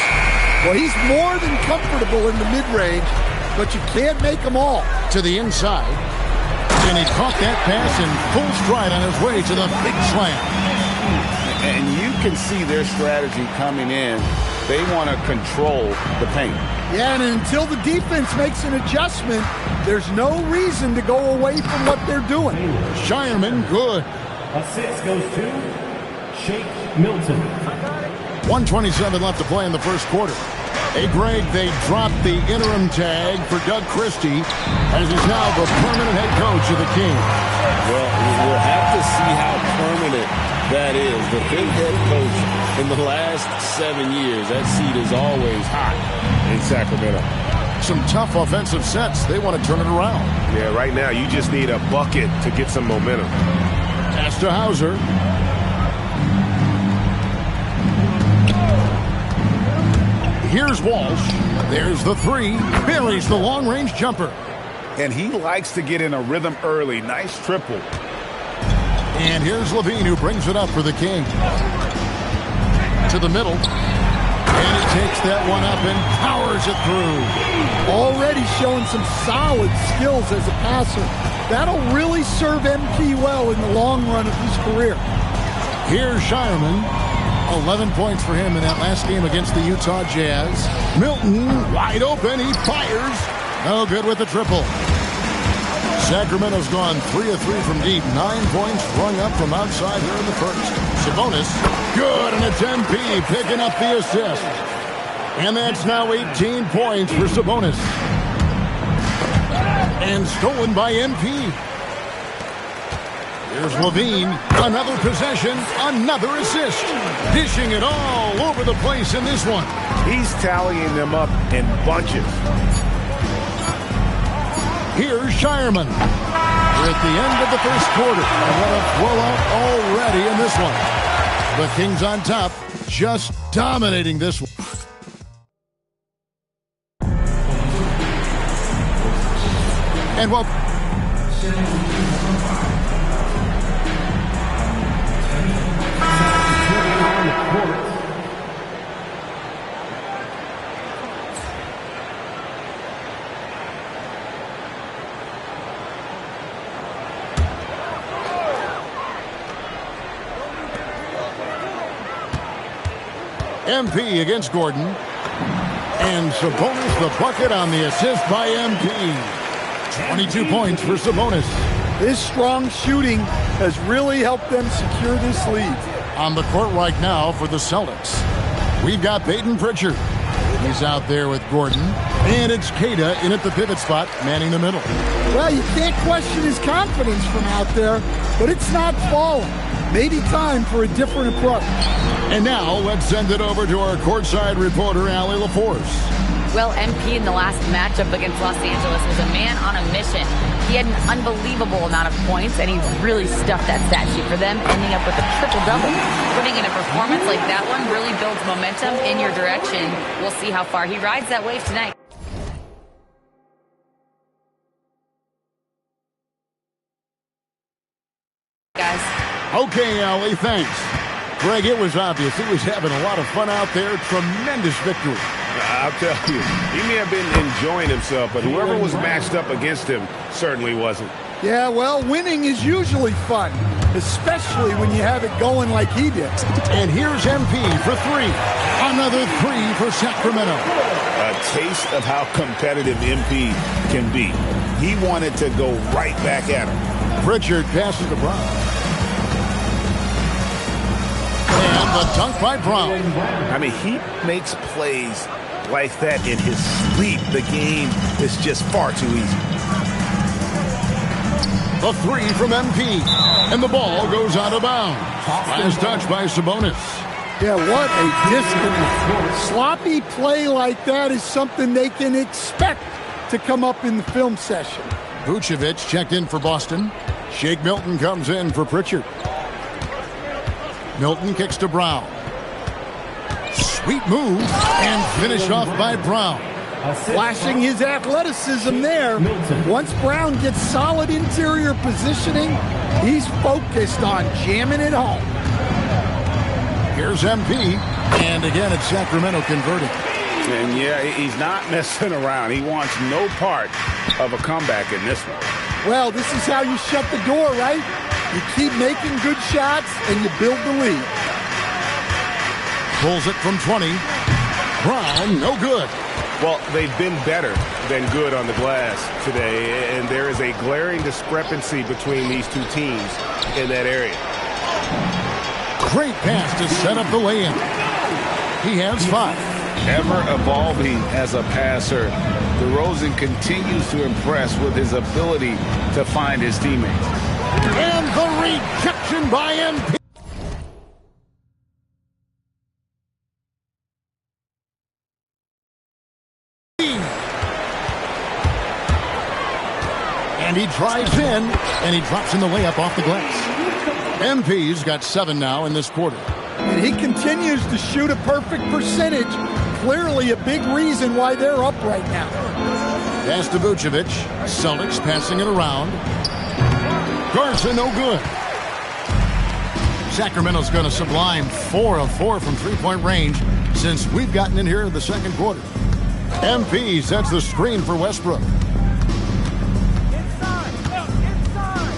Well, he's more than comfortable in the mid-range, but you can't make them all. To the inside. And he caught that pass in full stride on his way to the big slam. And you can see their strategy coming in. They want to control the paint. Yeah, and until the defense makes an adjustment, there's no reason to go away from what they're doing. Shireman, good. Assist goes to Shake Milton. 1:27 left to play in the first quarter. Hey, Greg, they dropped the interim tag for Doug Christie, as he's now the permanent head coach of the Kings. Well, we'll have to see how permanent that is. The fifth head coach in the last 7 years. That seat is always hot in Sacramento. Some tough offensive sets. They want to turn it around. Yeah, right now you just need a bucket to get some momentum. Pass to Hauser. Here's Walsh. There's the three. Buries the long-range jumper. And he likes to get in a rhythm early. Nice triple. And here's LaVine, who brings it up for the Kings. To the middle. And he takes that one up and powers it through. Already showing some solid skills as a passer. That'll really serve MP well in the long run of his career. Here's Shireman. 11 points for him in that last game against the Utah Jazz. Milton, wide open. He fires. No good with the triple. Sacramento's gone 3 of 3 from deep. 9 points rung up from outside here in the first. Sabonis, good, and it's MP picking up the assist. And that's now 18 points for Sabonis. And stolen by MP. Here's LaVine, another possession, another assist. Dishing it all over the place in this one. He's tallying them up in bunches. Here's Shireman. We're at the end of the first quarter. And what a blowout already in this one. The Kings on top, just dominating this one. And well... MP against Gordon. And Sabonis the bucket on the assist by MP. 22 points for Sabonis. His strong shooting has really helped them secure this lead. On the court right now for the Celtics, we've got Peyton Pritchard. He's out there with Gordon. And it's Queta in at the pivot spot, manning the middle. Well, you can't question his confidence from out there, but it's not falling. Maybe time for a different approach. And now let's send it over to our courtside reporter, Allie LaForce. Well, MP in the last matchup against Los Angeles was a man on a mission. He had an unbelievable amount of points, and he really stuffed that stat sheet for them, ending up with a triple-double. Putting in a performance like that one really builds momentum in your direction. We'll see how far he rides that wave tonight. Guys. Okay, Allie, thanks. Greg, it was obvious. He was having a lot of fun out there. Tremendous victory. I'll tell you, he may have been enjoying himself, but whoever was matched up against him certainly wasn't. Yeah, well, winning is usually fun, especially when you have it going like he did. And here's MP for three. Another three for Sacramento. A taste of how competitive MP can be. He wanted to go right back at him. Pritchard passes to Brown. And the dunk by Brown. I mean, he makes plays like that in his sleep. The game is just far too easy. The three from MP. And the ball goes out of bounds. Last touch by Sabonis. Yeah, what a disconnect. Sloppy play like that is something they can expect to come up in the film session. Vucevic checked in for Boston. Shake Milton comes in for Pritchard. Milton kicks to Brown. Sweet move and finished off by Brown. Flashing his athleticism there. Once Brown gets solid interior positioning, he's focused on jamming it home. Here's MP, and again it's Sacramento converting. And yeah, he's not messing around. He wants no part of a comeback in this one. Well, this is how you shut the door, right? You keep making good shots, and you build the lead. Pulls it from 20. Brown, no good. Well, they've been better than good on the glass today, and there is a glaring discrepancy between these two teams in that area. Great pass to set up the lay-in. He has 5. Ever evolving as a passer, DeRozan continues to impress with his ability to find his teammates. And the rejection by MP. And he drives in, and he drops in the layup off the glass. MP's got 7 now in this quarter. And he continues to shoot a perfect percentage. Clearly a big reason why they're up right now. Pass to Vucevic. Celtics passing it around. Garza, no good. Sacramento's going to sublime 4 of 4 from three-point range since we've gotten in here in the second quarter. MP sets the screen for Westbrook.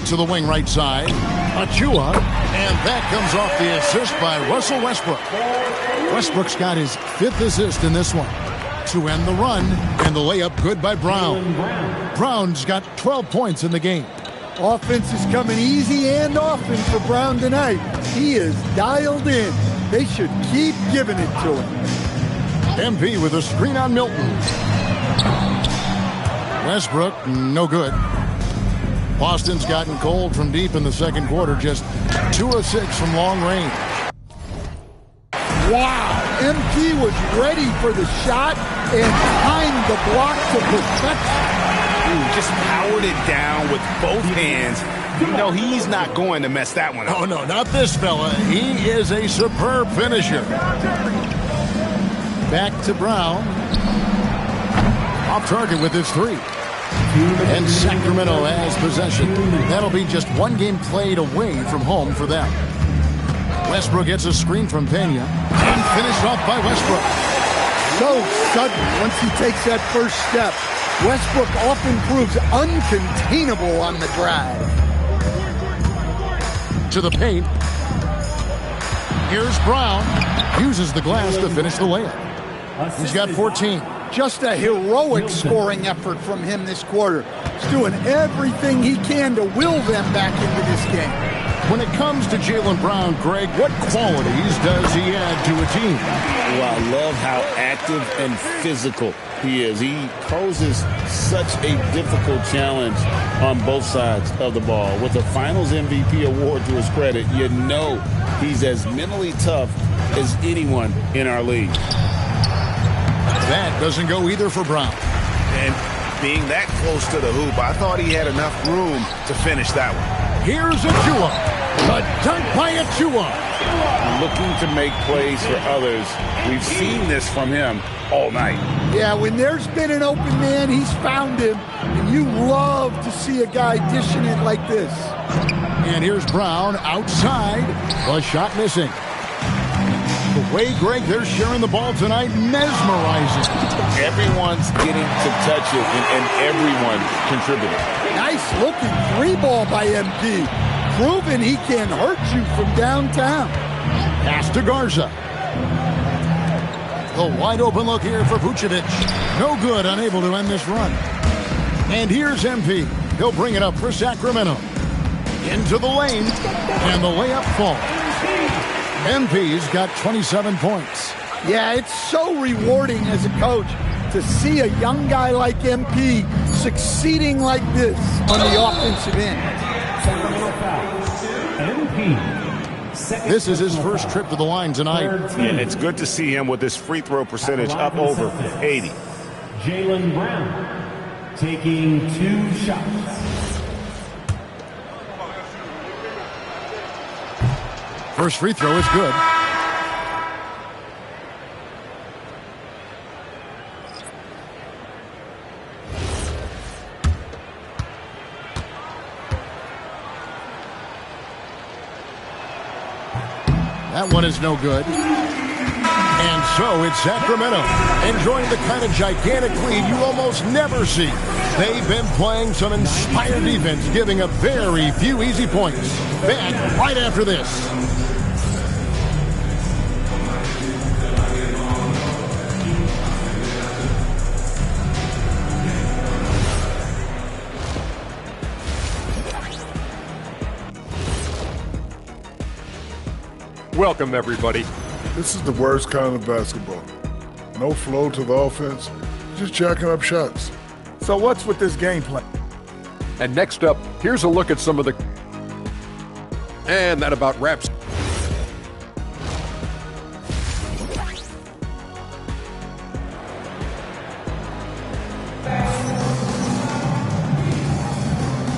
To the wing right side. Achua, and that comes off the assist by Russell Westbrook. Westbrook's got his 5th assist in this one to end the run, and the layup good by Brown. Brown's got 12 points in the game. Offense is coming easy and often for Brown tonight. He is dialed in. They should keep giving it to him. MP with a screen on Milton. Westbrook, no good. Boston's gotten cold from deep in the second quarter, just 2 of 6 from long range. Wow, MP was ready for the shot and timed the block to perfection. Just powered it down with both hands. You know he's not going to mess that one up. Oh, no, not this fella. He is a superb finisher. Back to Brown. Off target with his 3. And Sacramento has possession. That'll be just 1 game played away from home for them. Westbrook gets a screen from Pena and finished off by Westbrook. So sudden once he takes that first step. Westbrook often proves uncontainable on the drive. To the paint. Here's Brown. Uses the glass to finish the layup. He's got 14. Just a heroic scoring effort from him this quarter. He's doing everything he can to will them back into this game. When it comes to Jaylen Brown, Greg, what qualities does he add to a team? Well, I love how active and physical he is. He poses such a difficult challenge on both sides of the ball. With the Finals MVP award to his credit, you know he's as mentally tough as anyone in our league. That doesn't go either for Brown. And being that close to the hoop, I thought he had enough room to finish that one. Here's Achua. The dunk by Achua. Looking to make plays for others. We've seen this from him all night. Yeah, when there's been an open man, he's found him. And you love to see a guy dishing it like this. And here's Brown outside. The shot missing. The way, Greg, they're sharing the ball tonight, mesmerizing. Everyone's getting to touch it, and everyone contributing. Nice looking three ball by MP. Proving he can hurt you from downtown. Pass to Garza. The wide open look here for Vucevic. No good, unable to end this run. And here's MP. He'll bring it up for Sacramento. Into the lane, and the layup falls. MP's got 27 points. Yeah, it's so rewarding as a coach to see a young guy like MP succeeding like this on the offensive end. This is his first trip to the line tonight. And it's good to see him with his free throw percentage up over 80. Jaylen Brown taking 2 shots. First free throw is good. That one is no good. And so it's Sacramento enjoying the kind of gigantic lead you almost never see. They've been playing some inspired defense, giving up very few easy points. Back right after this. Welcome, everybody. This is the worst kind of basketball. No flow to the offense, just jacking up shots. So what's with this game plan? And next up, here's a look at some of the... And that about wraps.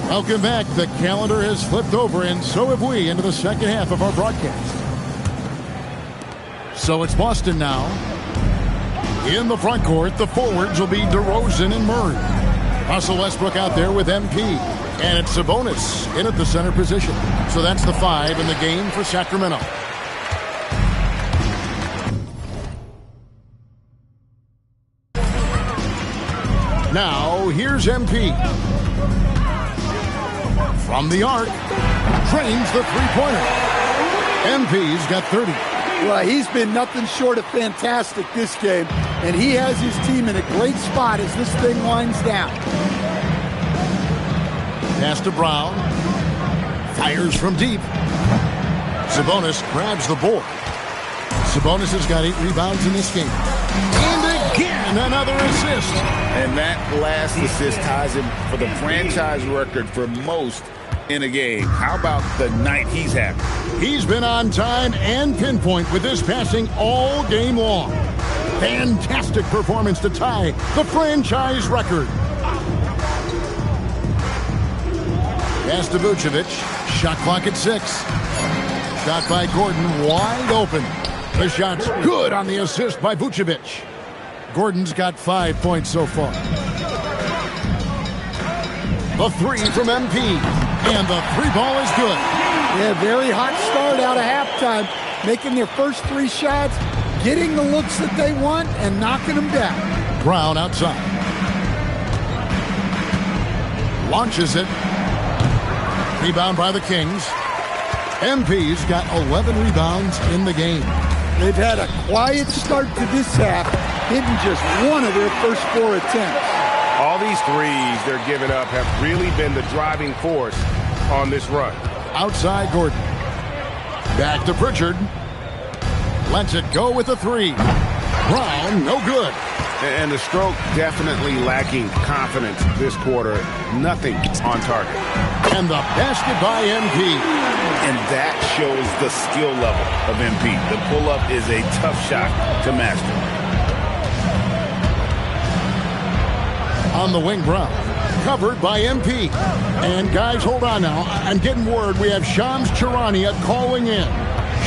Welcome back. The calendar has flipped over, and so have we, into the second half of our broadcast. So it's Boston now. In the front court, the forwards will be DeRozan and Murray. Russell Westbrook out there with MP. And it's Sabonis in at the center position. So that's the 5 in the game for Sacramento. Now, here's MP. From the arc, trains the three-pointer. MP's got 30. Well, he's been nothing short of fantastic this game, and he has his team in a great spot as this thing winds down. Pass to Brown. Fires from deep. Sabonis grabs the board. Sabonis has got 8 rebounds in this game. And again, another assist. And that last assist ties him for the franchise record for most in a game. How about the night he's having? He's been on time and pinpoint with this passing all game long. Fantastic performance to tie the franchise record. Pass to Vucevic. Shot clock at 6. Shot by Gordon, wide open. The shot's good on the assist by Vucevic. Gordon's got 5 points so far. The 3 from MP. And the 3 ball is good. Yeah, very hot start out of halftime. Making their first 3 shots, getting the looks that they want, and knocking them down. Brown outside. Launches it. Rebound by the Kings. MP's got 11 rebounds in the game. They've had a quiet start to this half, hitting just one of their first 4 attempts. All these threes they're giving up have really been the driving force on this run. Outside Gordon. Back to Pritchard. Lets it go with a 3. Brown, no good. And the stroke definitely lacking confidence this quarter. Nothing on target. And the basket by MP. And that shows the skill level of MP. The pull-up is a tough shot to master. On the wing, Brown. Covered by MP. And guys, hold on now. I'm getting word we have Shams Charania calling in.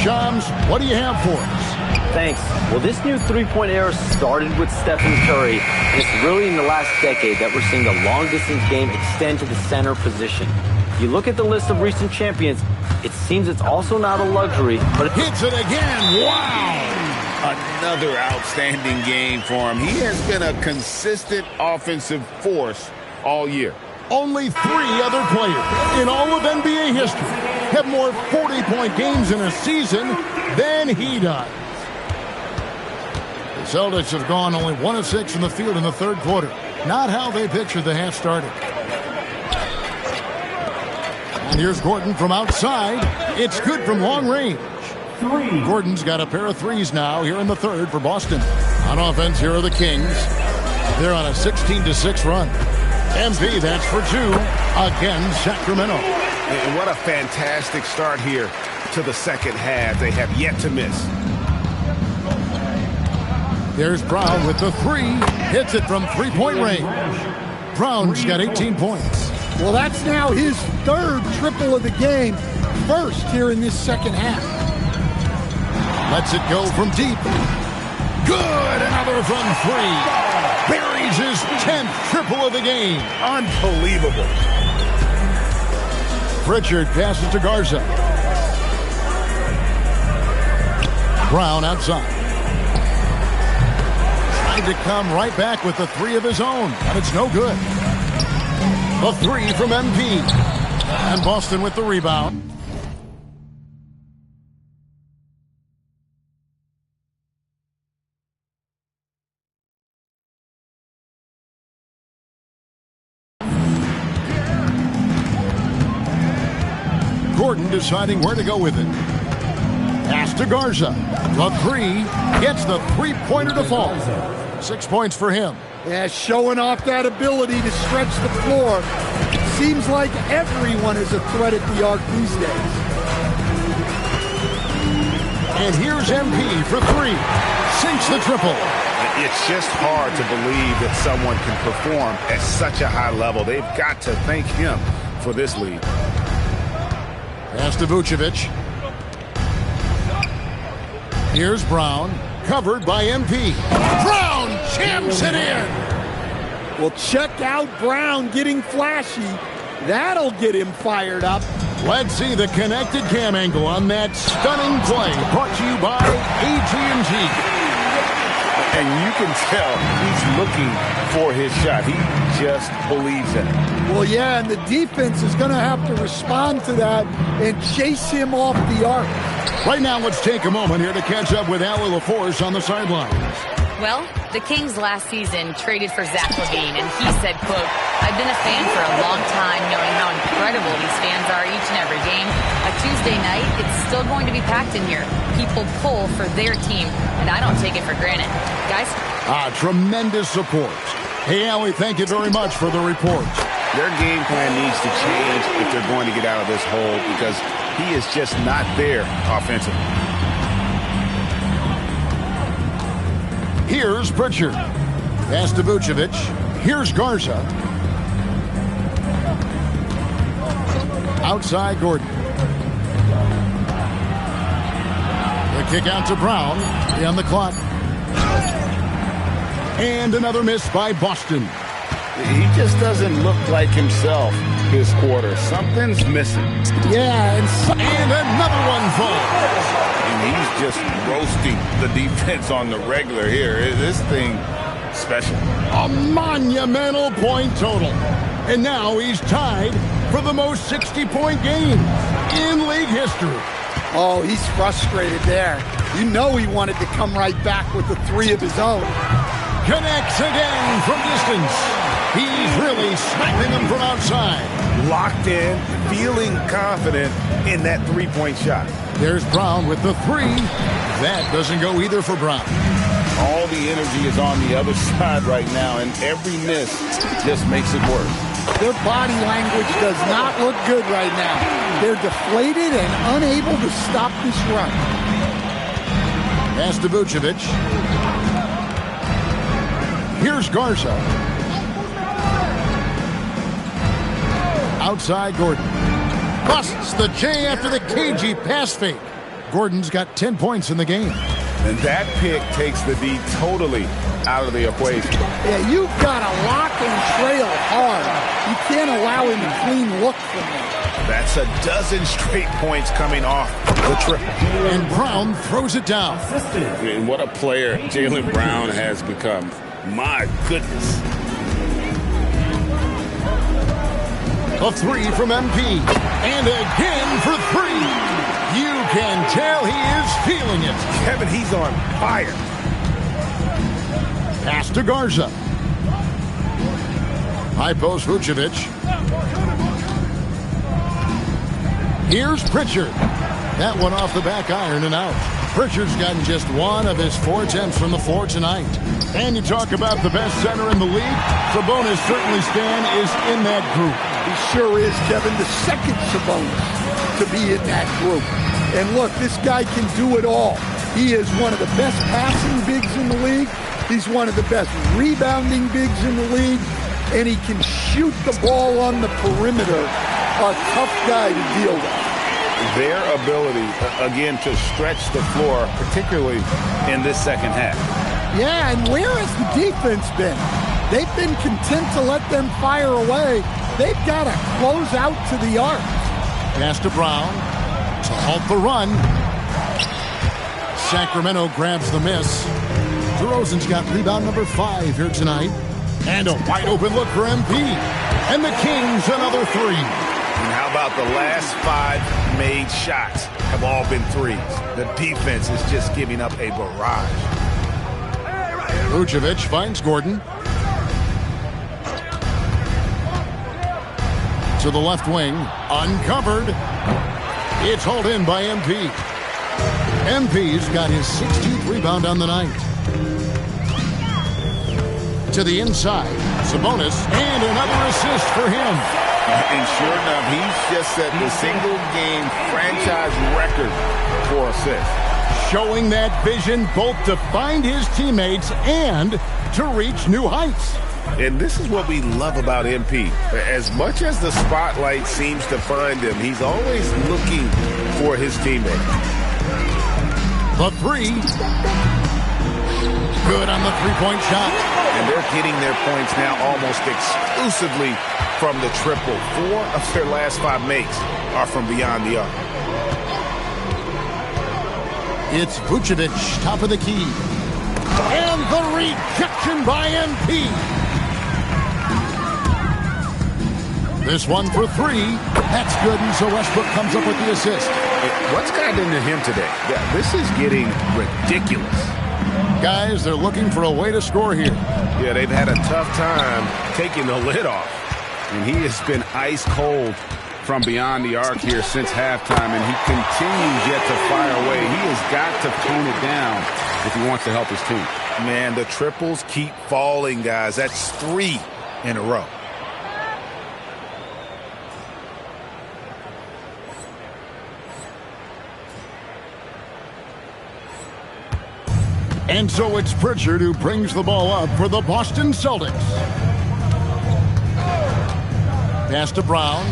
Shams, what do you have for us? Thanks. Well, this new three-point era started with Stephen Curry, and it's really in the last decade that we're seeing the long-distance game extend to the center position. You look at the list of recent champions, it seems it's also not a luxury, but hits it again. Wow! Another outstanding game for him. He has been a consistent offensive force all year. Only 3 other players in all of NBA history have more 40-point games in a season than he does. The Celtics have gone only 1 of 6 from the field in the third quarter. Not how they pictured the half started. And here's Gordon from outside. It's good from long range. Gordon's got a pair of threes now here in the third for Boston. On offense, here are the Kings. They're on a 16-6 run. MP, that's for 2 against Sacramento. And what a fantastic start here to the second half. They have yet to miss. There's Brown with the 3. Hits it from three-point range. Brown's got 18 points. Well, that's now his 3rd triple of the game. First here in this second half. Lets it go from deep. Good. Another from 3. Buries his 10th triple of the game. Unbelievable. Pritchard passes to Garza. Brown outside. Tried to come right back with the 3 of his own, but it's no good. The 3 from MP. And Boston with the rebound. Gordon deciding where to go with it. Pass to Garza. The 3 gets the three-pointer to fall. 6 points for him. Yeah, showing off that ability to stretch the floor. Seems like everyone is a threat at the arc these days. And here's MP for 3. Sinks the triple. It's just hard to believe that someone can perform at such a high level. They've got to thank him for this lead. Pass to Vucevic. Here's Brown, covered by MP. Brown jams it in. Well, check out Brown getting flashy. That'll get him fired up. Let's see the connected cam angle on that stunning play. Brought to you by AT&T. And you can tell he's looking for his shot. He just believes in it. Well, yeah, and the defense is going to have to respond to that and chase him off the arc. Right now, let's take a moment here to catch up with Allie LaForce on the sidelines. Well, the Kings last season traded for Zach LaVine, and he said, quote, "I've been a fan for a long time, knowing how incredible these fans are each and every game. A Tuesday night, it's still going to be packed in here. People pull for their team, and I don't take it for granted." Guys? Tremendous support. Hey, Allie, thank you very much for the report. Their game plan needs to change if they're going to get out of this hole, because he is just not there offensively. Here's Pritchard. Pass to Vucevic. Here's Garza. Outside Gordon. The kick out to Brown. On the clock. And another miss by Boston. He just doesn't look like himself this quarter. Something's missing. Yeah, and another one falls. And he's just roasting the defense on the regular here. This thing special. A monumental point total. And now he's tied for the most 60-point games in league history. Oh, he's frustrated there. You know he wanted to come right back with the 3 of his own. Connects again from distance. He's really sniping them from outside. Locked in, feeling confident in that three-point shot. There's Brown with the 3. That doesn't go either for Brown. All the energy is on the other side right now, and every miss just makes it worse. Their body language does not look good right now. They're deflated and unable to stop this run. Pass to Vucevic. Here's Garza. Outside Gordon. Busts the J after the cagey pass fake. Gordon's got 10 points in the game. And that pick takes the D totally out of the equation. Yeah, you've got to lock and trail hard. You can't allow him a clean look from that. That's a dozen straight points coming off the triple. And Brown throws it down. And what a player Jaylen Brown has become. My goodness. A three from MP. And again for three. You can tell he is feeling it. Kevin, he's on fire. Pass to Garza. High post Vucevic. Here's Pritchard. That one off the back iron and out. Pritchard's gotten just one of his 4 attempts from the floor tonight. And you talk about the best center in the league. Sabonis certainly, Stan, is in that group. He sure is, Kevin. The second Sabonis to be in that group. And look, this guy can do it all. He is one of the best passing bigs in the league. He's one of the best rebounding bigs in the league. And he can shoot the ball on the perimeter. A tough guy to deal with. Their ability, again, to stretch the floor, particularly in this second half. Yeah, and where has the defense been? They've been content to let them fire away. They've got to close out to the arc. Pass to Brown to halt the run. Sacramento grabs the miss. DeRozan's got rebound number 5 here tonight. And a wide open look for MP. And the Kings another 3. And how about the last 5 made shots have all been threes? The defense is just giving up a barrage. Vucevic finds Gordon. To the left wing, uncovered. It's hauled in by MP. MP's got his 16th rebound on the night. To the inside, Sabonis, and another assist for him. And sure enough, he's just set the single-game franchise record for assists. Showing that vision both to find his teammates and to reach new heights. And this is what we love about MP. As much as the spotlight seems to find him, he's always looking for his teammates. The 3. Good on the three-point shot. And they're getting their points now almost exclusively from the triple. 4 of their last 5 makes are from beyond the arc. It's Vucevic, top of the key. And the rejection by MP. This one for 3. That's good, and so Westbrook comes up with the assist. What's gotten into him today? Yeah, this is getting ridiculous. Guys, they're looking for a way to score here. Yeah, they've had a tough time taking the lid off. And he has been ice cold from beyond the arc here since halftime, and he continues yet to fire away. He has got to tone it down if he wants to help his team. Man, the triples keep falling, guys. That's 3 in a row. And so it's Pritchard who brings the ball up for the Boston Celtics. Pass to Brown.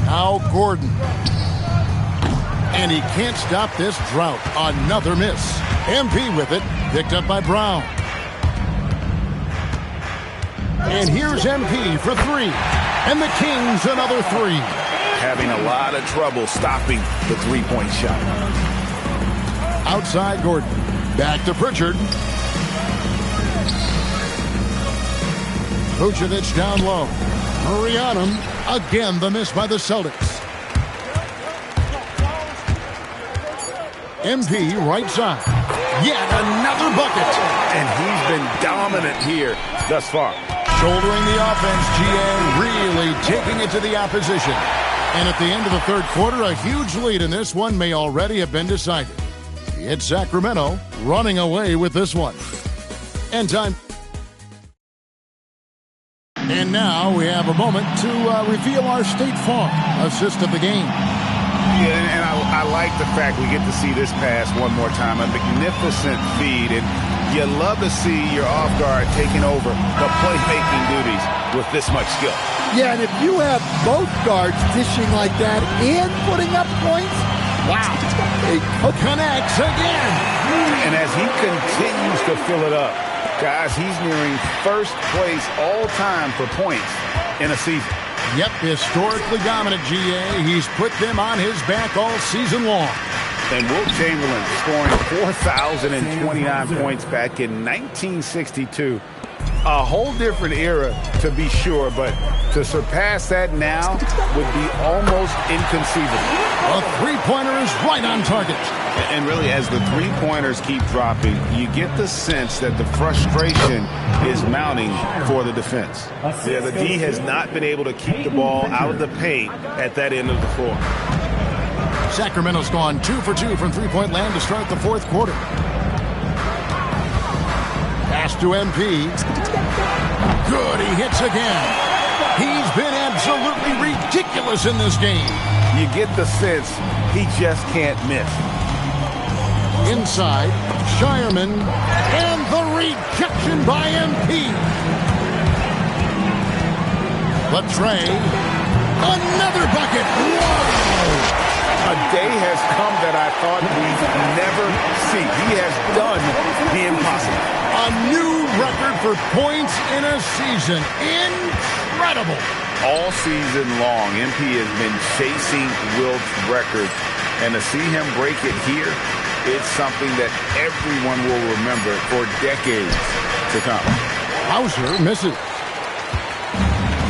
Now Gordon. And he can't stop this drought. Another miss. MP with it. Picked up by Brown. And here's MP for 3. And the Kings another 3. Having a lot of trouble stopping the three-point shot. Outside Gordon. Back to Pritchard. Vucevic down low. Murray on him. Again, the miss by the Celtics. MP right side. Yet another bucket. And he's been dominant here thus far. Shouldering the offense, GA really taking it to the opposition. And at the end of the third quarter, a huge lead in this one may already have been decided. It's Sacramento running away with this one. End time. And now we have a moment to reveal our State Farm assist of the game. Yeah, and I like the fact we get to see this pass one more time. A magnificent feed, and you love to see your off guard taking over the playmaking duties with this much skill. Yeah, and if you have both guards dishing like that and putting up points, wow. It connects again. And as he continues to fill it up, guys, he's nearing first place all time for points in a season. Yep, historically dominant, GA. He's put them on his back all season long. And Wilt Chamberlain scoring 4,029 points back in 1962. A whole different era, to be sure, but to surpass that now would be almost inconceivable. A three-pointer is right on target. And really, as the three-pointers keep dropping, you get the sense that the frustration is mounting for the defense. Yeah, the D has not been able to keep the ball out of the paint at that end of the floor. Sacramento's gone 2 for 2 from three-point land to start the fourth quarter. Pass to MP. Good, he hits again. He's been absolutely ridiculous in this game. You get the sense he just can't miss. Inside, Shireman, and the rejection by MP. Latrey, another bucket. Whoa! A day has come that I thought we'd never see. He has done the impossible. A new record for points in a season. Incredible. All season long, MP has been chasing Wilt's record. And to see him break it here, it's something that everyone will remember for decades to come. Hauser misses.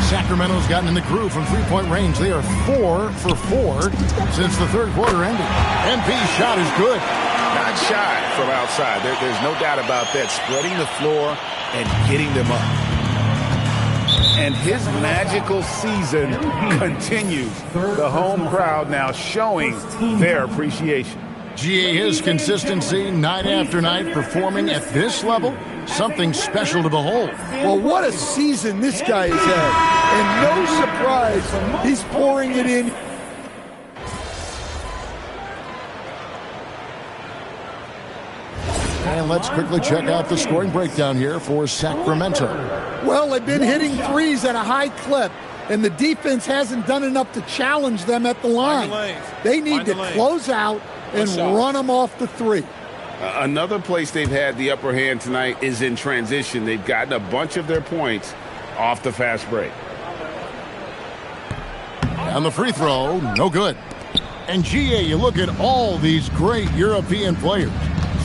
Sacramento's gotten in the groove from three-point range. They are 4 for 4 since the third quarter ended. MP's shot is good. Not shy from outside. There's no doubt about that. Spreading the floor and getting them up. And his magical season continues. The home crowd now showing their appreciation. GA, his consistency night after night, performing at this level, something special to behold. Well, what a season this guy has had. And no surprise, he's pouring it in. And let's quickly check out the scoring breakdown here for Sacramento. Well, they've been hitting threes at a high clip, and the defense hasn't done enough to challenge them at the line. They need to close out and run them off the three. Another place they've had the upper hand tonight is in transition. They've gotten a bunch of their points off the fast break. And the free throw, no good. And GA, you look at all these great European players.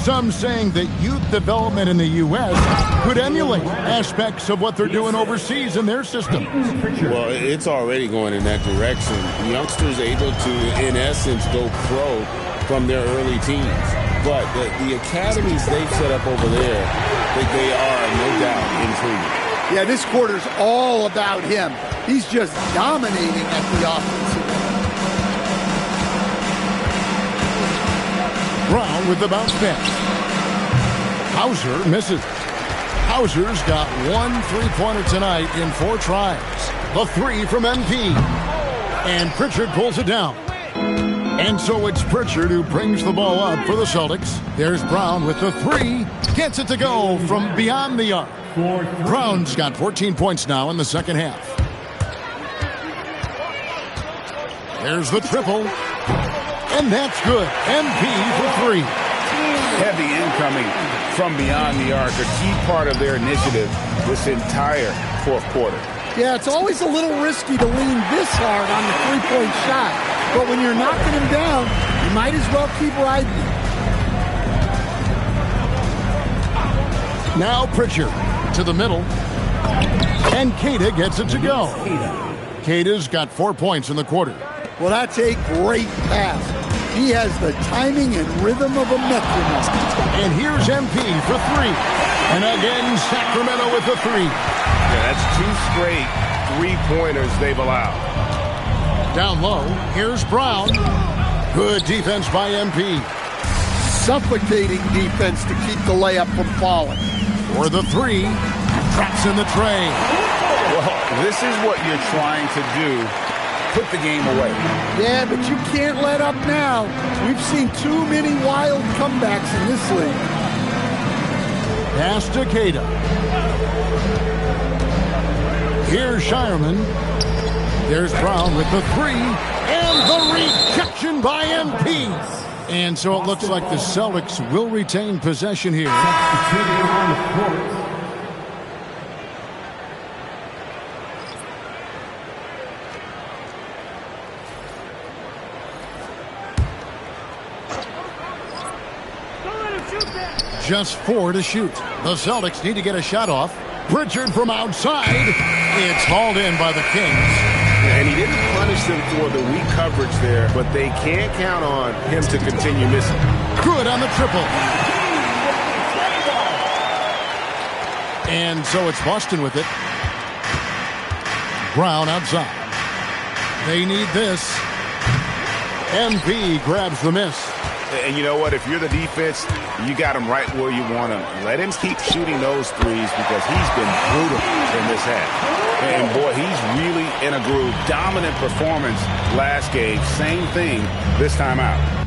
Some saying that youth development in the U.S. could emulate aspects of what they're doing overseas in their system. Well, it's already going in that direction. Youngsters able to, in essence, go pro from their early teens. But the academies they've set up over there, they are no doubt intriguing. Yeah, this quarter's all about him. He's just dominating at the offensive end. Brown with the bounce pass. Hauser misses. Hauser's got 1 three-pointer tonight in 4 tries. The 3 from MP. And Pritchard pulls it down. And so it's Pritchard who brings the ball up for the Celtics. There's Brown with the 3. Gets it to go from beyond the arc. Brown's got 14 points now in the second half. There's the triple. And that's good. MP for 3. Heavy incoming from beyond the arc, a key part of their initiative this entire fourth quarter. Yeah, it's always a little risky to lean this hard on the three-point shot. But when you're knocking him down, you might as well keep riding him. Now Pritchard to the middle. And Queta gets it to go. Queta's got 4 points in the quarter. Well, that's a great pass. He has the timing and rhythm of a metronome. And here's MP for 3. And again, Sacramento with the 3. Yeah, that's 2 straight three-pointers they've allowed. Down low, here's Brown. Good defense by MP. Suffocating defense to keep the layup from falling. For the 3, drops in the tray. Well, this is what you're trying to do put the game away. Yeah, but you can't let up now. We've seen too many wild comebacks in this league. Pass to Keita. Here's Shireman. There's Brown with the three. And the rejection by MP. And so it looks like the Celtics will retain possession here. Just 4 to shoot. The Celtics need to get a shot off. Pritchard from outside. It's hauled in by the Kings. And he didn't punish them for the weak coverage there, but they can't count on him to continue missing. Good on the triple. And so it's Boston with it. Brown outside. They need this. MP grabs the miss. And you know what? If you're the defense, you got him right where you want him. Let him keep shooting those threes because he's been brutal in this half. And, boy, he's really in a groove. Dominant performance last game. Same thing this time out.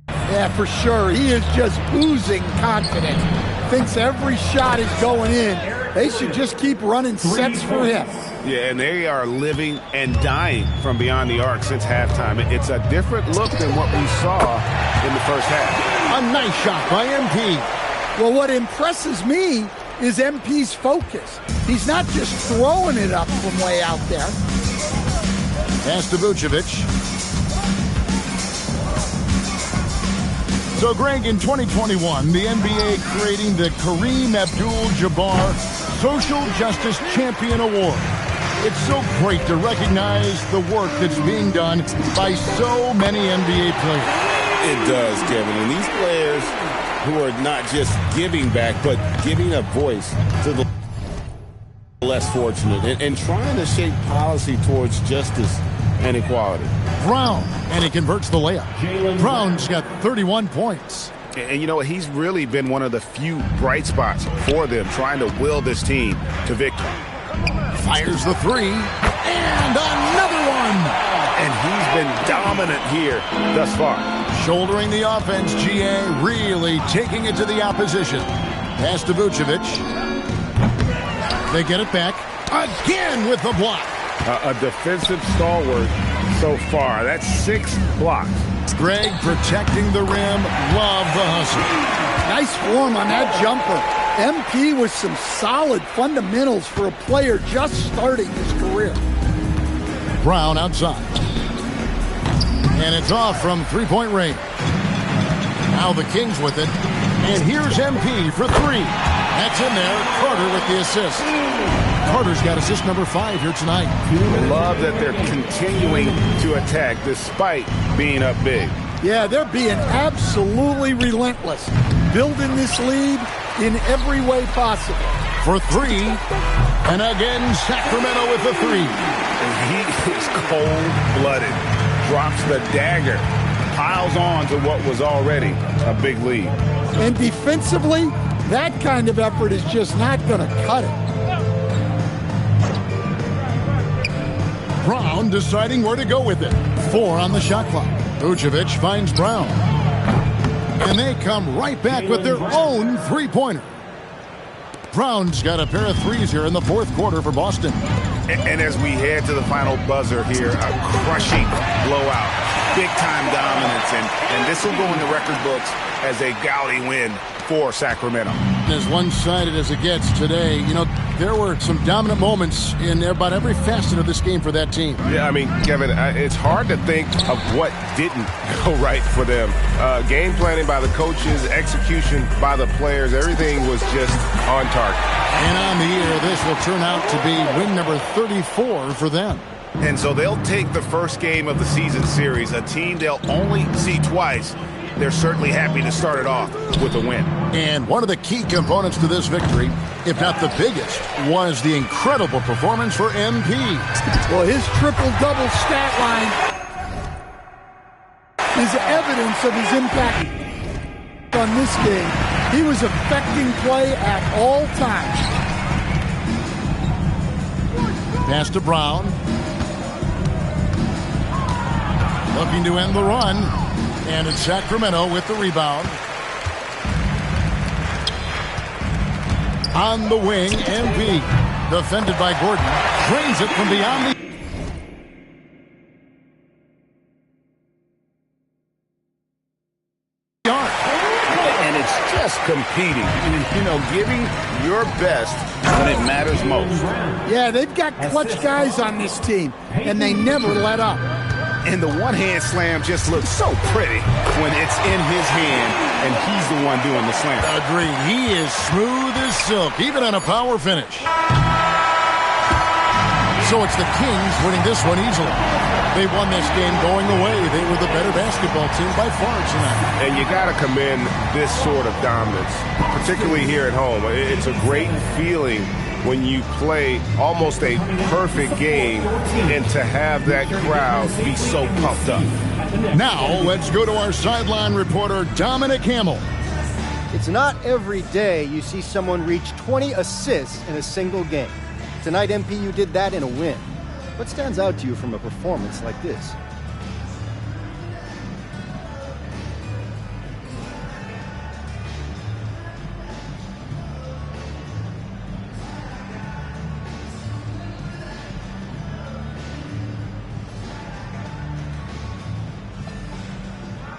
Yeah, for sure. He is just oozing confidence. Thinks every shot is going in. They should just keep running sets for him. Yeah, and they are living and dying from beyond the arc since halftime. It's a different look than what we saw in the first half. A nice shot by MP. Well, what impresses me is MP's focus. He's not just throwing it up from way out there. Pass to Vucevic. So, Greg, in 2021, the NBA creating the Kareem Abdul-Jabbar Social Justice Champion Award. It's so great to recognize the work that's being done by so many NBA players. It does, Kevin. And these players who are not just giving back, but giving a voice to the less fortunate and trying to shape policy towards justice and equality. Brown, and he converts the layup. Brown's got 31 points. And you know, he's really been one of the few bright spots for them, trying to will this team to victory. Fires the three, and another one! And he's been dominant here thus far. Shouldering the offense, GA really taking it to the opposition. Pass to Vucevic. They get it back. Again with the block. A defensive stalwart so far. That's 6 blocks. Greg protecting the rim. Love the hustle. Nice form on that jumper. MP with some solid fundamentals for a player just starting his career. Brown outside. And it's off from three-point range. Now the Kings with it. And here's MP for 3. That's in there. Carter with the assist. Carter's got assist number 5 here tonight. Love that they're continuing to attack despite being up big. Yeah, they're being absolutely relentless. Building this lead in every way possible. For 3. And again, Sacramento with the 3. And he is cold-blooded. Drops the dagger. Piles on to what was already a big lead. And defensively, that kind of effort is just not going to cut it. Brown deciding where to go with it. 4 on the shot clock. Vucevic finds Brown. And they come right back with their own three-pointer. Brown's got a pair of threes here in the fourth quarter for Boston. And as we head to the final buzzer here, a crushing blowout. Big-time dominance, and this will go in the record books as a gaudy win for Sacramento. As one-sided as it gets today, you know, there were some dominant moments in about every facet of this game for that team. Yeah, I mean, Kevin, it's hard to think of what didn't go right for them. Game planning by the coaches, execution by the players, everything was just on target. And on the year, this will turn out to be win number 34 for them. And so they'll take the first game of the season series, a team they'll only see twice. They're certainly happy to start it off with a win. And one of the key components to this victory, if not the biggest, was the incredible performance for MP. Well, his triple-double stat line is evidence of his impact on this game. He was affecting play at all times. Pass to Brown. looking to end the run. And it's Sacramento with the rebound. On the wing, MP. Defended by Gordon. Drains it from beyond the... And it's just competing. You know, giving your best when it matters most. Yeah, they've got clutch guys on this team, and they never let up. And the one-hand slam just looks so pretty when it's in his hand and he's the one doing the slam. Agreed. He is smooth as silk, even on a power finish. So it's the Kings winning this one easily. They won this game going away. They were the better basketball team by far tonight. And you got to commend this sort of dominance, particularly here at home. It's a great feeling when you play almost a perfect game and to have that crowd be so pumped up. Now, let's go to our sideline reporter, Dominic Hamill. It's not every day you see someone reach 20 assists in a single game. Tonight, MP, you did that in a win. What stands out to you from a performance like this?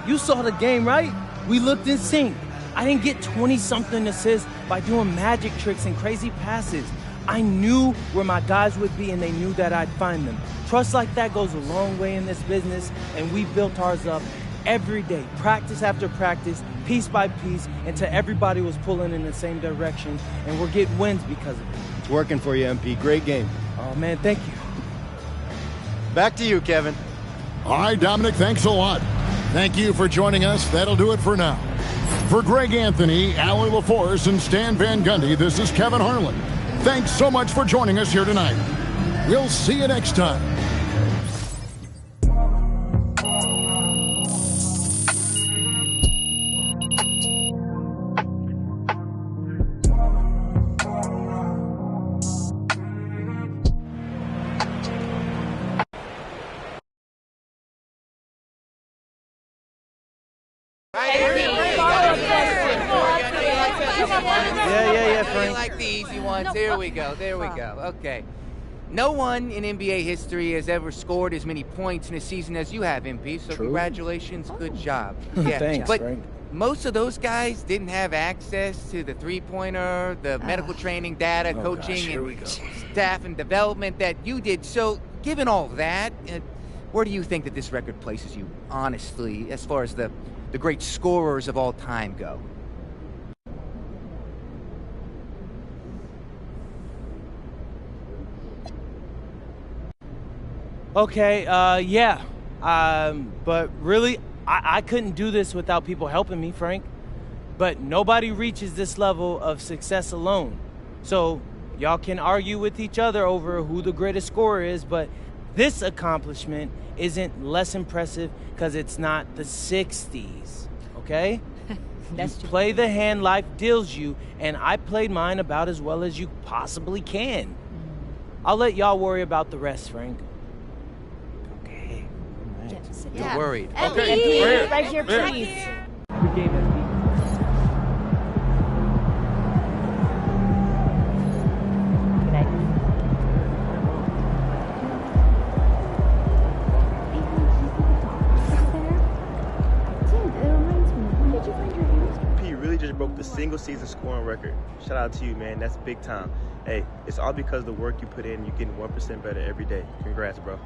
You saw the game, right? We looked in sync. I didn't get 20-something assists by doing magic tricks and crazy passes. I knew where my guys would be, and they knew that I'd find them. Trust like that goes a long way in this business, and we built ours up every day, practice after practice, piece by piece, until everybody was pulling in the same direction, and we're getting wins because of it. It's working for you, MP. Great game. Oh, man, thank you. Back to you, Kevin. All right, Dominic, thanks a lot. Thank you for joining us. That'll do it for now. For Greg Anthony, Allie LaForce, and Stan Van Gundy, this is Kevin Harlan. Thanks so much for joining us here tonight. We'll see you next time. Frank. Like the easy ones. There we go. Okay. No one in NBA history has ever scored as many points in a season as you have, MP, so congratulations. Good job. Yeah. Thanks, but Frank. most of those guys didn't have access to the three-pointer, the medical training data, coaching, and staff and development that you did. So given all that, where do you think that this record places you, honestly, as far as the great scorers of all time go? Okay, yeah. But really, I couldn't do this without people helping me, Frank. But nobody reaches this level of success alone. So y'all can argue with each other over who the greatest scorer is, but this accomplishment isn't less impressive because it's not the 60s, okay? That's you play the hand life deals you, and I played mine about as well as you possibly can. I'll let y'all worry about the rest, Frank. You're worried. Okay. Right here, please. Good game, MP. Good night. Dude, it reminds me. When did you find your hands? P really just broke the single season scoring record. Shout out to you, man. That's big time. Hey, it's all because of the work you put in. You're getting 1% better every day. Congrats, bro.